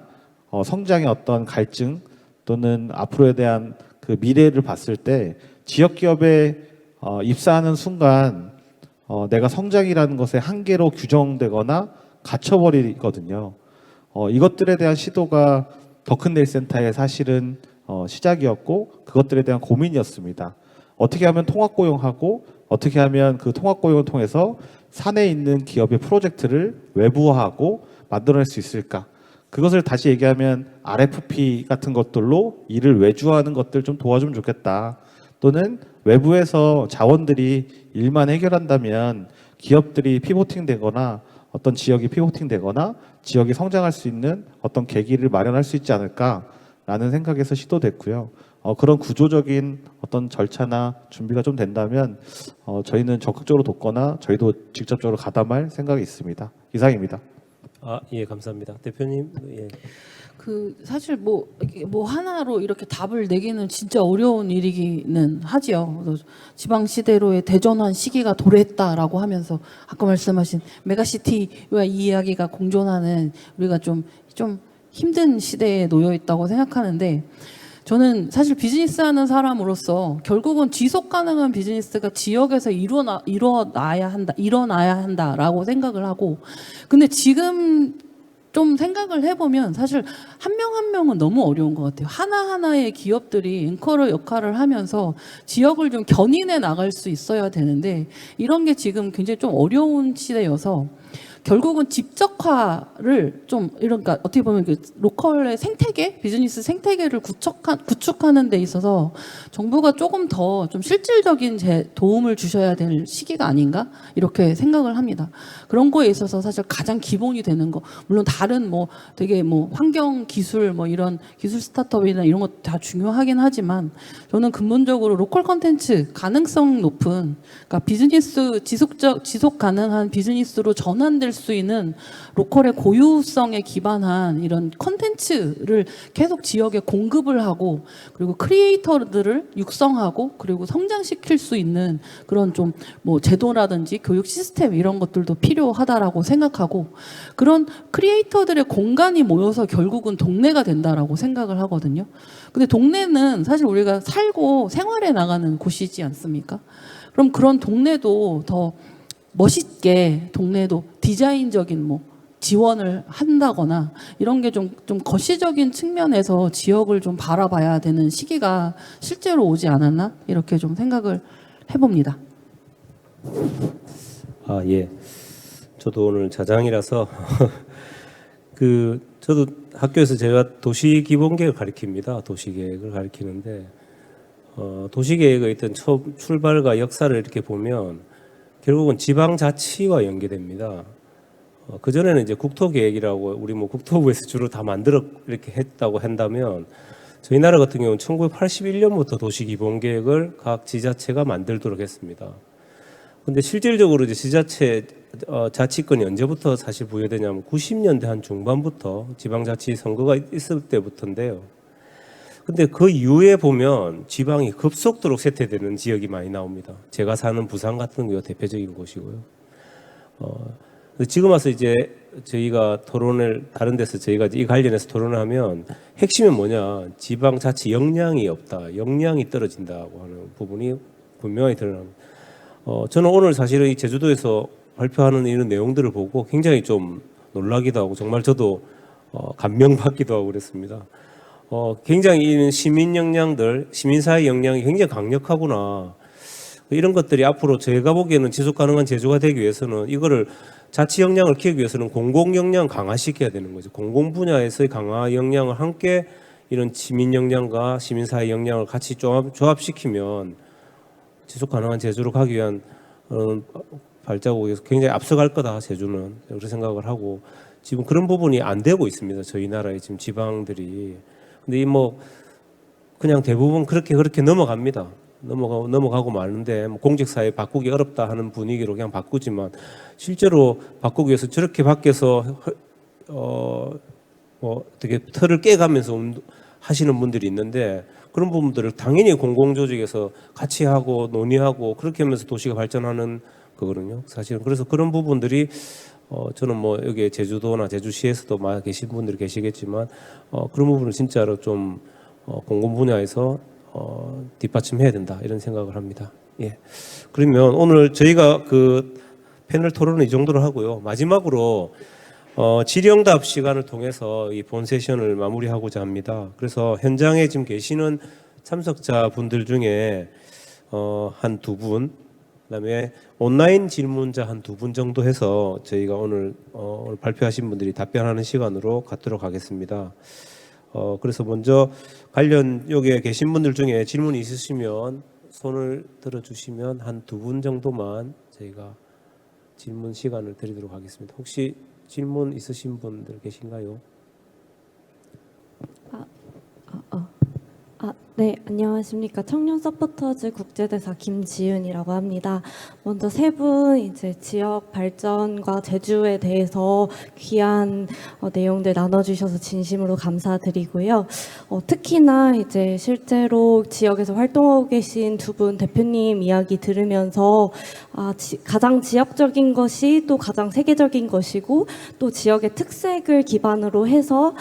성장의 어떤 갈증 또는 앞으로에 대한 그 미래를 봤을 때 지역 기업에 입사하는 순간 내가 성장이라는 것의 한계로 규정되거나 갇혀버리거든요. 이것들에 대한 시도가 더큰데일 센터의 사실은 시작이었고 그것들에 대한 고민이었습니다. 어떻게 하면 통합 고용하고 어떻게 하면 그 통합 고용을 통해서 산에 있는 기업의 프로젝트를 외부화하고 만들어낼 수 있을까? 그것을 다시 얘기하면 RFP 같은 것들로 일을 외주화하는 것들 좀 도와주면 좋겠다. 또는 외부에서 자원들이 일만 해결한다면 기업들이 피보팅 되거나 어떤 지역이 피보팅 되거나 지역이 성장할 수 있는 어떤 계기를 마련할 수 있지 않을까라는 생각에서 시도됐고요. 그런 구조적인 어떤 절차나 준비가 좀 된다면 저희는 적극적으로 돕거나 저희도 직접적으로 가담할 생각이 있습니다. 이상입니다.
예, 감사합니다. 대표님. 예.
사실 뭐 하나로 이렇게 답을 내기는 진짜 어려운 일이기는 하지요. 지방 시대로의 대전환 시기가 도래했다라고 하면서 아까 말씀하신 메가시티와 이 이야기가 공존하는 우리가 좀 힘든 시대에 놓여 있다고 생각하는데 저는 사실 비즈니스 하는 사람으로서 결국은 지속 가능한 비즈니스가 지역에서 일어나야 한다라고 생각을 하고, 근데 지금 좀 생각을 해보면 사실 한 명 한 명은 너무 어려운 것 같아요. 하나하나의 기업들이 앵커 역할을 하면서 지역을 좀 견인해 나갈 수 있어야 되는데, 이런 게 지금 굉장히 좀 어려운 시대여서 결국은 집적화를 좀, 그러니까 어떻게 보면 그 로컬의 생태계, 비즈니스 생태계를 구축하는 데 있어서 정부가 조금 더 좀 실질적인 도움을 주셔야 될 시기가 아닌가 이렇게 생각을 합니다. 그런 거에 있어서 사실 가장 기본이 되는 거, 물론 다른 뭐 되게 뭐 환경 기술 뭐 이런 기술 스타트업이나 이런 것 다 중요하긴 하지만, 저는 근본적으로 로컬 컨텐츠 가능성 높은, 그러니까 비즈니스 지속 가능한 비즈니스로 전환될 수 있는 로컬의 고유성에 기반한 이런 컨텐츠를 계속 지역에 공급을 하고, 그리고 크리에이터들을 육성하고 그리고 성장시킬 수 있는 그런 좀 뭐 제도라든지 교육 시스템 이런 것들도 필요하다라고 생각하고, 그런 크리에이터들의 공간이 모여서 결국은 동네가 된다라고 생각을 하거든요. 근데 동네는 사실 우리가 살고 생활해 나가는 곳이지 않습니까? 그럼 그런 동네도 더 멋있게, 동네도 디자인적인 뭐 지원을 한다거나 이런 게 좀 거시적인 측면에서 지역을 좀 바라봐야 되는 시기가 실제로 오지 않았나 이렇게 좀 생각을 해봅니다.
아, 예. 저도 오늘 자장이라서 저도 학교에서 제가 도시기본계획을 가르칩니다. 도시계획을 가르치는데 도시계획의 어떤 출발과 역사를 이렇게 보면 결국은 지방자치와 연계됩니다. 그전에는 이제 국토계획이라고 우리 뭐 국토부에서 주로 다 만들어 이렇게 했다고 한다면, 저희 나라 같은 경우는 1981년부터 도시기본계획을 각 지자체가 만들도록 했습니다. 근데 실질적으로 이제 지자체 자치권이 언제부터 사실 부여되냐면 90년대 한 중반부터 지방자치 선거가 있을 때부터인데요. 근데 그 이후에 보면 지방이 급속도로 쇠퇴되는 지역이 많이 나옵니다. 제가 사는 부산 같은 경우가 대표적인 곳이고요. 지금 와서 이제 저희가 토론을 다른 데서 저희가 이 관련해서 토론을 하면 핵심은 뭐냐, 지방자치 역량이 없다, 역량이 떨어진다고 하는 부분이 분명히 드러납니다. 저는 오늘 사실은 이 제주도에서 발표하는 이런 내용들을 보고 굉장히 좀 놀라기도 하고 정말 저도 감명받기도 하고 그랬습니다. 굉장히 이런 시민 역량들, 시민사회 역량이 굉장히 강력하구나. 이런 것들이 앞으로 제가 보기에는 지속 가능한 제주가 되기 위해서는, 이거를 자치 역량을 키우기 위해서는 공공 역량 강화시켜야 되는 거죠. 공공 분야에서의 강화 역량을 함께 이런 시민 역량과 시민사회 역량을 같이 조합시키면 지속 가능한 제주로 가기 위한 발자국에서 굉장히 앞서갈 거다, 제주는. 그렇게 생각을 하고, 지금 그런 부분이 안 되고 있습니다. 저희 나라의 지금 지방들이. 근데 이 뭐 그냥 대부분 그렇게 넘어갑니다. 넘어가고 마는데, 뭐 공직사회 바꾸기 어렵다 하는 분위기로 그냥 바꾸지만, 실제로 바꾸기 위해서 저렇게 밖에서 뭐 어떻게 틀을 깨가면서 하시는 분들이 있는데, 그런 부분들을 당연히 공공조직에서 같이 하고 논의하고 그렇게 하면서 도시가 발전하는 거거든요. 사실은. 그래서 그런 부분들이 저는 뭐 여기 제주도나 제주시에서도 많이 계신 분들이 계시겠지만 그런 부분을 진짜로 좀 공공 분야에서 뒷받침해야 된다, 이런 생각을 합니다. 예. 그러면 오늘 저희가 그 패널 토론은 이 정도로 하고요. 마지막으로 질의응답 시간을 통해서 이 본 세션을 마무리하고자 합니다. 그래서 현장에 지금 계시는 참석자 분들 중에 한 두 분, 그다음에 온라인 질문자 한 두 분 정도 해서 저희가 오늘 발표하신 분들이 답변하는 시간으로 갖도록 하겠습니다. 그래서 먼저 관련 여기에 계신 분들 중에 질문이 있으시면 손을 들어주시면 한 두 분 정도만 저희가 질문 시간을 드리도록 하겠습니다. 혹시 질문 있으신 분들 계신가요?
네, 안녕하십니까. 청년 서포터즈 국제대사 김지윤이라고 합니다. 먼저 세 분 이제 지역 발전과 제주에 대해서 귀한 내용들 나눠주셔서 진심으로 감사드리고요. 특히나 이제 실제로 지역에서 활동하고 계신 두 분 대표님 이야기 들으면서 가장 지역적인 것이 또 가장 세계적인 것이고 또 지역의 특색을 기반으로 해서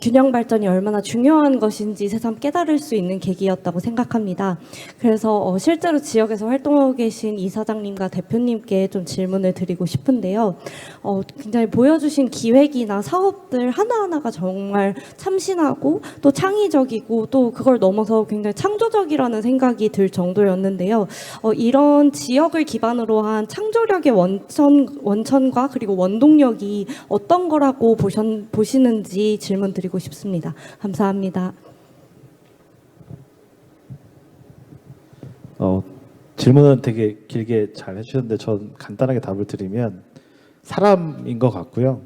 균형 발전이 얼마나 중요한 것인지 새삼 깨달을 수 있는 계기였다고 생각합니다. 그래서 실제로 지역에서 활동하고 계신 이사장님과 대표님께 좀 질문을 드리고 싶은데요. 굉장히 보여주신 기획이나 사업들 하나하나가 정말 참신하고 또 창의적이고 또 그걸 넘어서 굉장히 창조적이라는 생각이 들 정도였는데요. 이런 지역을 기반으로 한 창조력의 원천과 그리고 원동력이 어떤 거라고 보시는지 질문 드리고 싶습니다. 감사합니다.
질문은 되게 길게 잘 해주셨는데 전 간단하게 답을 드리면 사람인 것 같고요.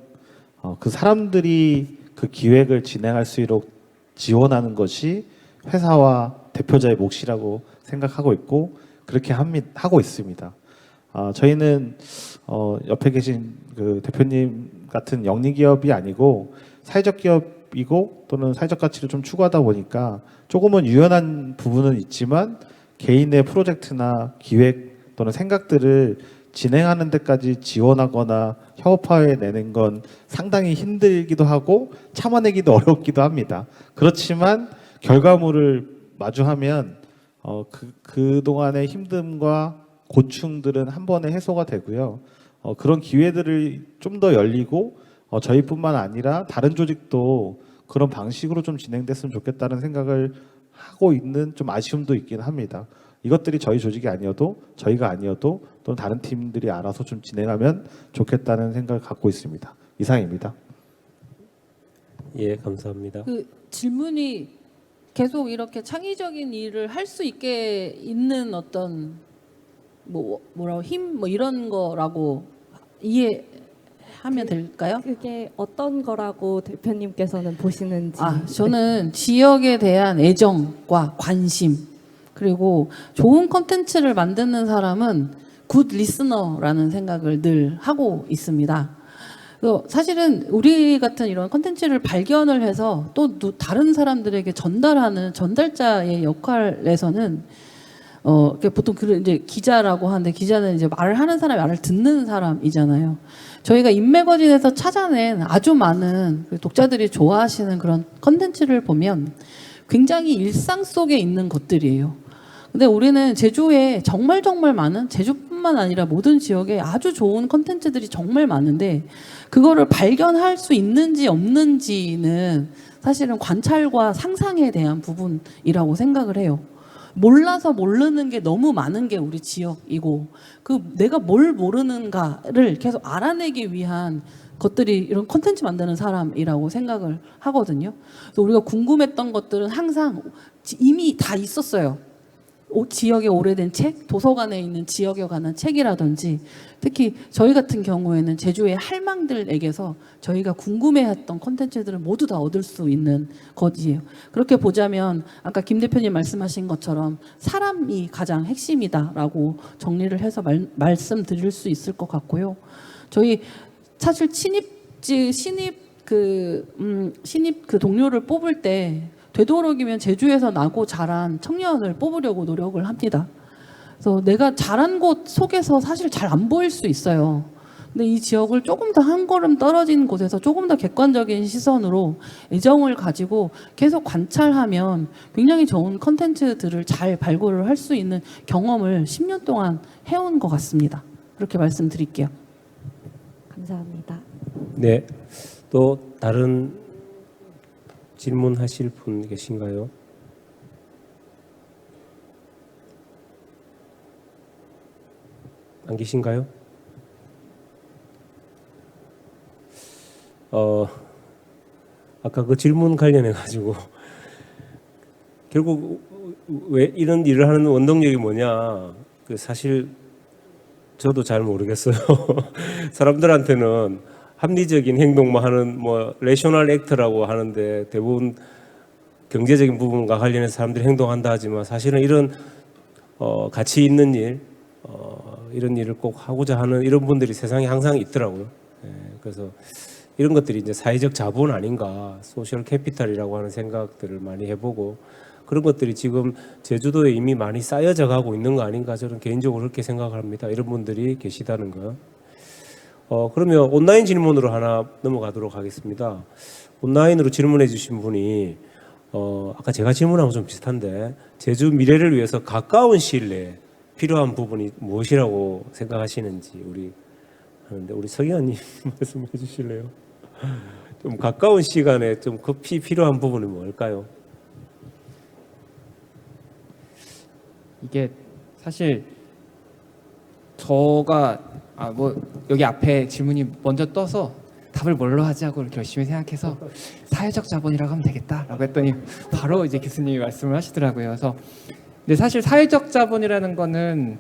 그 사람들이 그 기획을 진행할 수 있도록 지원하는 것이 회사와 대표자의 몫이라고 생각하고 있고 그렇게 하고 있습니다. 저희는 옆에 계신 그 대표님 같은 영리기업이 아니고 사회적 기업이고 또는 사회적 가치를 좀 추구하다 보니까 조금은 유연한 부분은 있지만 개인의 프로젝트나 기획 또는 생각들을 진행하는 데까지 지원하거나 협업화해 내는 건 상당히 힘들기도 하고 참아내기도 어렵기도 합니다. 그렇지만 결과물을 마주하면 그동안의 힘듦과 고충들은 한 번에 해소가 되고요. 그런 기회들을 좀 더 열리고 저희뿐만 아니라 다른 조직도 그런 방식으로 좀 진행됐으면 좋겠다는 생각을 하고 있는 좀 아쉬움도 있긴 합니다. 이것들이 저희 조직이 아니어도 저희가 아니어도 또는 다른 팀들이 알아서 좀 진행하면 좋겠다는 생각을 갖고 있습니다. 이상입니다.
예, 감사합니다.
그 질문이 계속 이렇게 창의적인 일을 할 수 있게 있는 어떤 뭐라고 힘 이런 거라고 이해하면 될까요?
그게 어떤 거라고 대표님께서는 보시는지.
저는 지역에 대한 애정과 관심 그리고 좋은 컨텐츠를 만드는 사람은 굿 리스너라는 생각을 늘 하고 있습니다. 사실은 우리 같은 이런 컨텐츠를 발견을 해서 또 다른 사람들에게 전달하는 전달자의 역할에서는 보통 이제 기자라고 하는데 기자는 이제 말을 하는 사람이 말을 듣는 사람이잖아요. 저희가 인매거진에서 찾아낸 아주 많은 독자들이 좋아하시는 그런 컨텐츠를 보면 굉장히 일상 속에 있는 것들이에요. 근데 우리는 제주에 정말 많은 제주뿐만 아니라 모든 지역에 아주 좋은 컨텐츠들이 정말 많은데 그거를 발견할 수 있는지 없는지는 사실은 관찰과 상상에 대한 부분이라고 생각을 해요. 몰라서 모르는 게 너무 많은 게 우리 지역이고 내가 뭘 모르는가를 계속 알아내기 위한 것들이 이런 컨텐츠 만드는 사람이라고 생각을 하거든요. 그래서 우리가 궁금했던 것들은 항상 이미 다 있었어요. 지역에 오래된 책, 도서관에 있는 지역에 관한 책이라든지 특히 저희 같은 경우에는 제주의 할망들에게서 저희가 궁금해했던 콘텐츠들을 모두 다 얻을 수 있는 것이에요. 그렇게 보자면 아까 김 대표님 말씀하신 것처럼 사람이 가장 핵심이다라고 정리를 해서 말씀드릴 수 있을 것 같고요. 저희 사실 신입 그 동료를 뽑을 때 되도록이면 제주에서 나고 자란 청년을 뽑으려고 노력을 합니다. 그래서 내가 자란 곳 속에서 사실 잘 안 보일 수 있어요. 근데 이 지역을 조금 더 한 걸음 떨어진 곳에서 조금 더 객관적인 시선으로 애정을 가지고 계속 관찰하면 굉장히 좋은 컨텐츠들을 잘 발굴을 할 수 있는 경험을 10년 동안 해온 것 같습니다. 그렇게 말씀드릴게요.
감사합니다.
네, 또 다른 질문하실 분 계신가요? 안 계신가요? 아까 그 질문 관련해 가지고 결국 왜 이런 일을 하는 원동력이 뭐냐? 사실 저도 잘 모르겠어요. 사람들한테는 합리적인 행동만 하는 레셔널 액트라고 하는데 대부분 경제적인 부분과 관련해서 사람들이 행동한다 하지만 사실은 이런 가치 있는 일, 이런 일을 꼭 하고자 하는 이런 분들이 세상에 항상 있더라고요. 그래서 이런 것들이 이제 사회적 자본 아닌가, 소셜 캐피탈이라고 하는 생각들을 많이 해보고 그런 것들이 지금 제주도에 이미 많이 쌓여져 가고 있는 거 아닌가 저는 개인적으로 그렇게 생각을 합니다. 이런 분들이 계시다는 거. 그러면 온라인 질문으로 하나 넘어가도록 하겠습니다. 온라인으로 질문해 주신 분이 아까 제가 질문하고 좀 비슷한데 제주 미래를 위해서 가까운 시일 내에 필요한 부분이 무엇이라고 생각하시는지 우리 하는데 우리 서기관님 말씀해 주실래요? 좀 가까운 시간에 좀 급히 필요한 부분이 뭘까요?
이게 사실 저가 뭐 여기 앞에 질문이 먼저 떠서 답을 뭘로 하지 하고 이렇게 열심히 생각해서 사회적 자본이라고 하면 되겠다라고 했더니 바로 이제 교수님이 말씀을 하시더라고요. 그래서 근데 사실 사회적 자본이라는 거는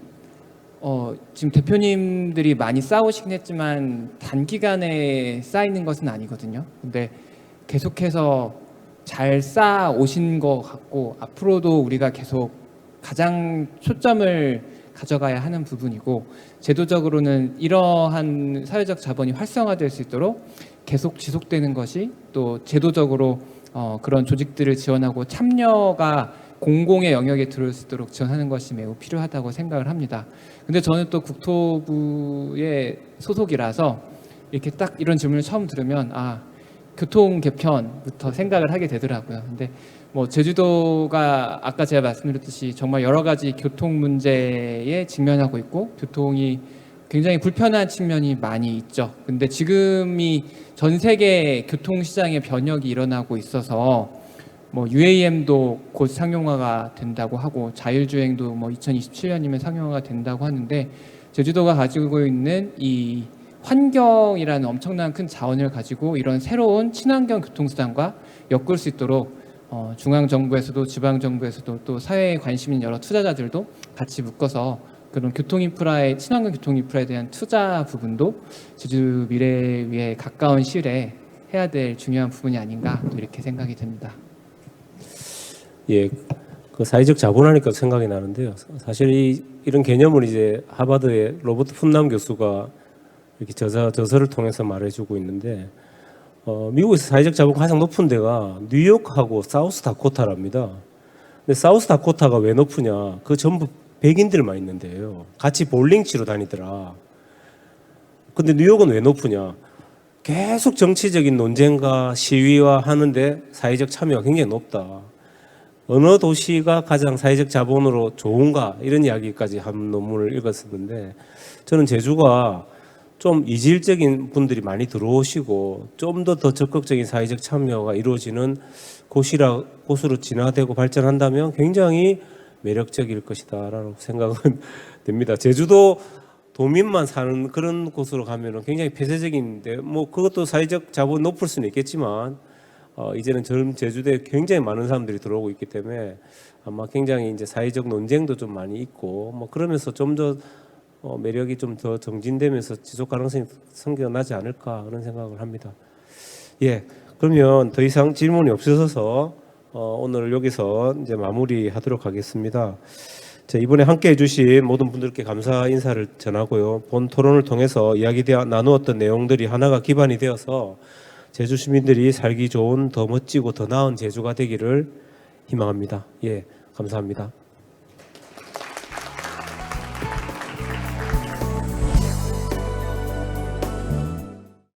지금 대표님들이 많이 쌓으시긴 했지만 단기간에 쌓이는 것은 아니거든요. 근데 계속해서 잘 쌓아 오신 것 같고 앞으로도 우리가 계속 가장 초점을 가져가야 하는 부분이고 제도적으로는 이러한 사회적 자본이 활성화될 수 있도록 계속 지속되는 것이 또 제도적으로 그런 조직들을 지원하고 참여가 공공의 영역에 들어올 수 있도록 지원하는 것이 매우 필요하다고 생각을 합니다. 근데 저는 또 국토부의 소속이라서 이렇게 딱 이런 질문을 처음 들으면 교통 개편부터 생각을 하게 되더라고요. 근데 뭐 제주도가 아까 제가 말씀드렸듯이 정말 여러 가지 교통 문제에 직면하고 있고 교통이 굉장히 불편한 측면이 많이 있죠. 근데 지금이 전 세계 교통 시장의 변혁이 일어나고 있어서 뭐 UAM도 곧 상용화가 된다고 하고 자율주행도 뭐 2027년이면 상용화가 된다고 하는데 제주도가 가지고 있는 이 환경이라는 엄청난 큰 자원을 가지고 이런 새로운 친환경 교통수단과 엮을 수 있도록 중앙정부에서도 지방정부에서도 또 사회에 관심 있는 여러 투자자들도 같이 묶어서 그런 교통인프라의 친환경 교통인프라에 대한 투자 부분도 제주 미래 위에 가까운 시일에 해야 될 중요한 부분이 아닌가 또 이렇게 생각이 됩니다.
예, 그 사회적 자본하니까 생각이 나는데요. 사실 이런 개념을 이제 하버드의 로버트 푼남 교수가 이렇게 저서를 통해서 말해주고 있는데 미국에서 사회적 자본가 가장 높은 데가 뉴욕하고 사우스 다코타랍니다. 근데 사우스 다코타가 왜 높으냐? 그 전부 백인들만 있는 데예요. 같이 볼링 치러 다니더라. 근데 뉴욕은 왜 높으냐? 계속 정치적인 논쟁과 시위와 하는데 사회적 참여가 굉장히 높다. 어느 도시가 가장 사회적 자본으로 좋은가? 이런 이야기까지 한 논문을 읽었었는데 저는 제주가 좀 이질적인 분들이 많이 들어오시고 좀 더 적극적인 사회적 참여가 이루어지는 곳으로 진화되고 발전한다면 굉장히 매력적일 것이다라고 생각은 됩니다. 제주도 도민만 사는 그런 곳으로 가면은 굉장히 폐쇄적인데 뭐 그것도 사회적 자본 높을 수는 있겠지만 이제는 제주도에 굉장히 많은 사람들이 들어오고 있기 때문에 아마 굉장히 이제 사회적 논쟁도 좀 많이 있고 뭐 그러면서 좀 더 매력이 좀 더 정진되면서 지속 가능성이 생겨나지 않을까 그런 생각을 합니다. 예, 그러면 더 이상 질문이 없으셔서 오늘 여기서 이제 마무리하도록 하겠습니다. 자, 이번에 함께해 주신 모든 분들께 감사 인사를 전하고요. 본 토론을 통해서 나누었던 내용들이 하나가 기반이 되어서 제주 시민들이 살기 좋은 더 멋지고 더 나은 제주가 되기를 희망합니다. 예, 감사합니다.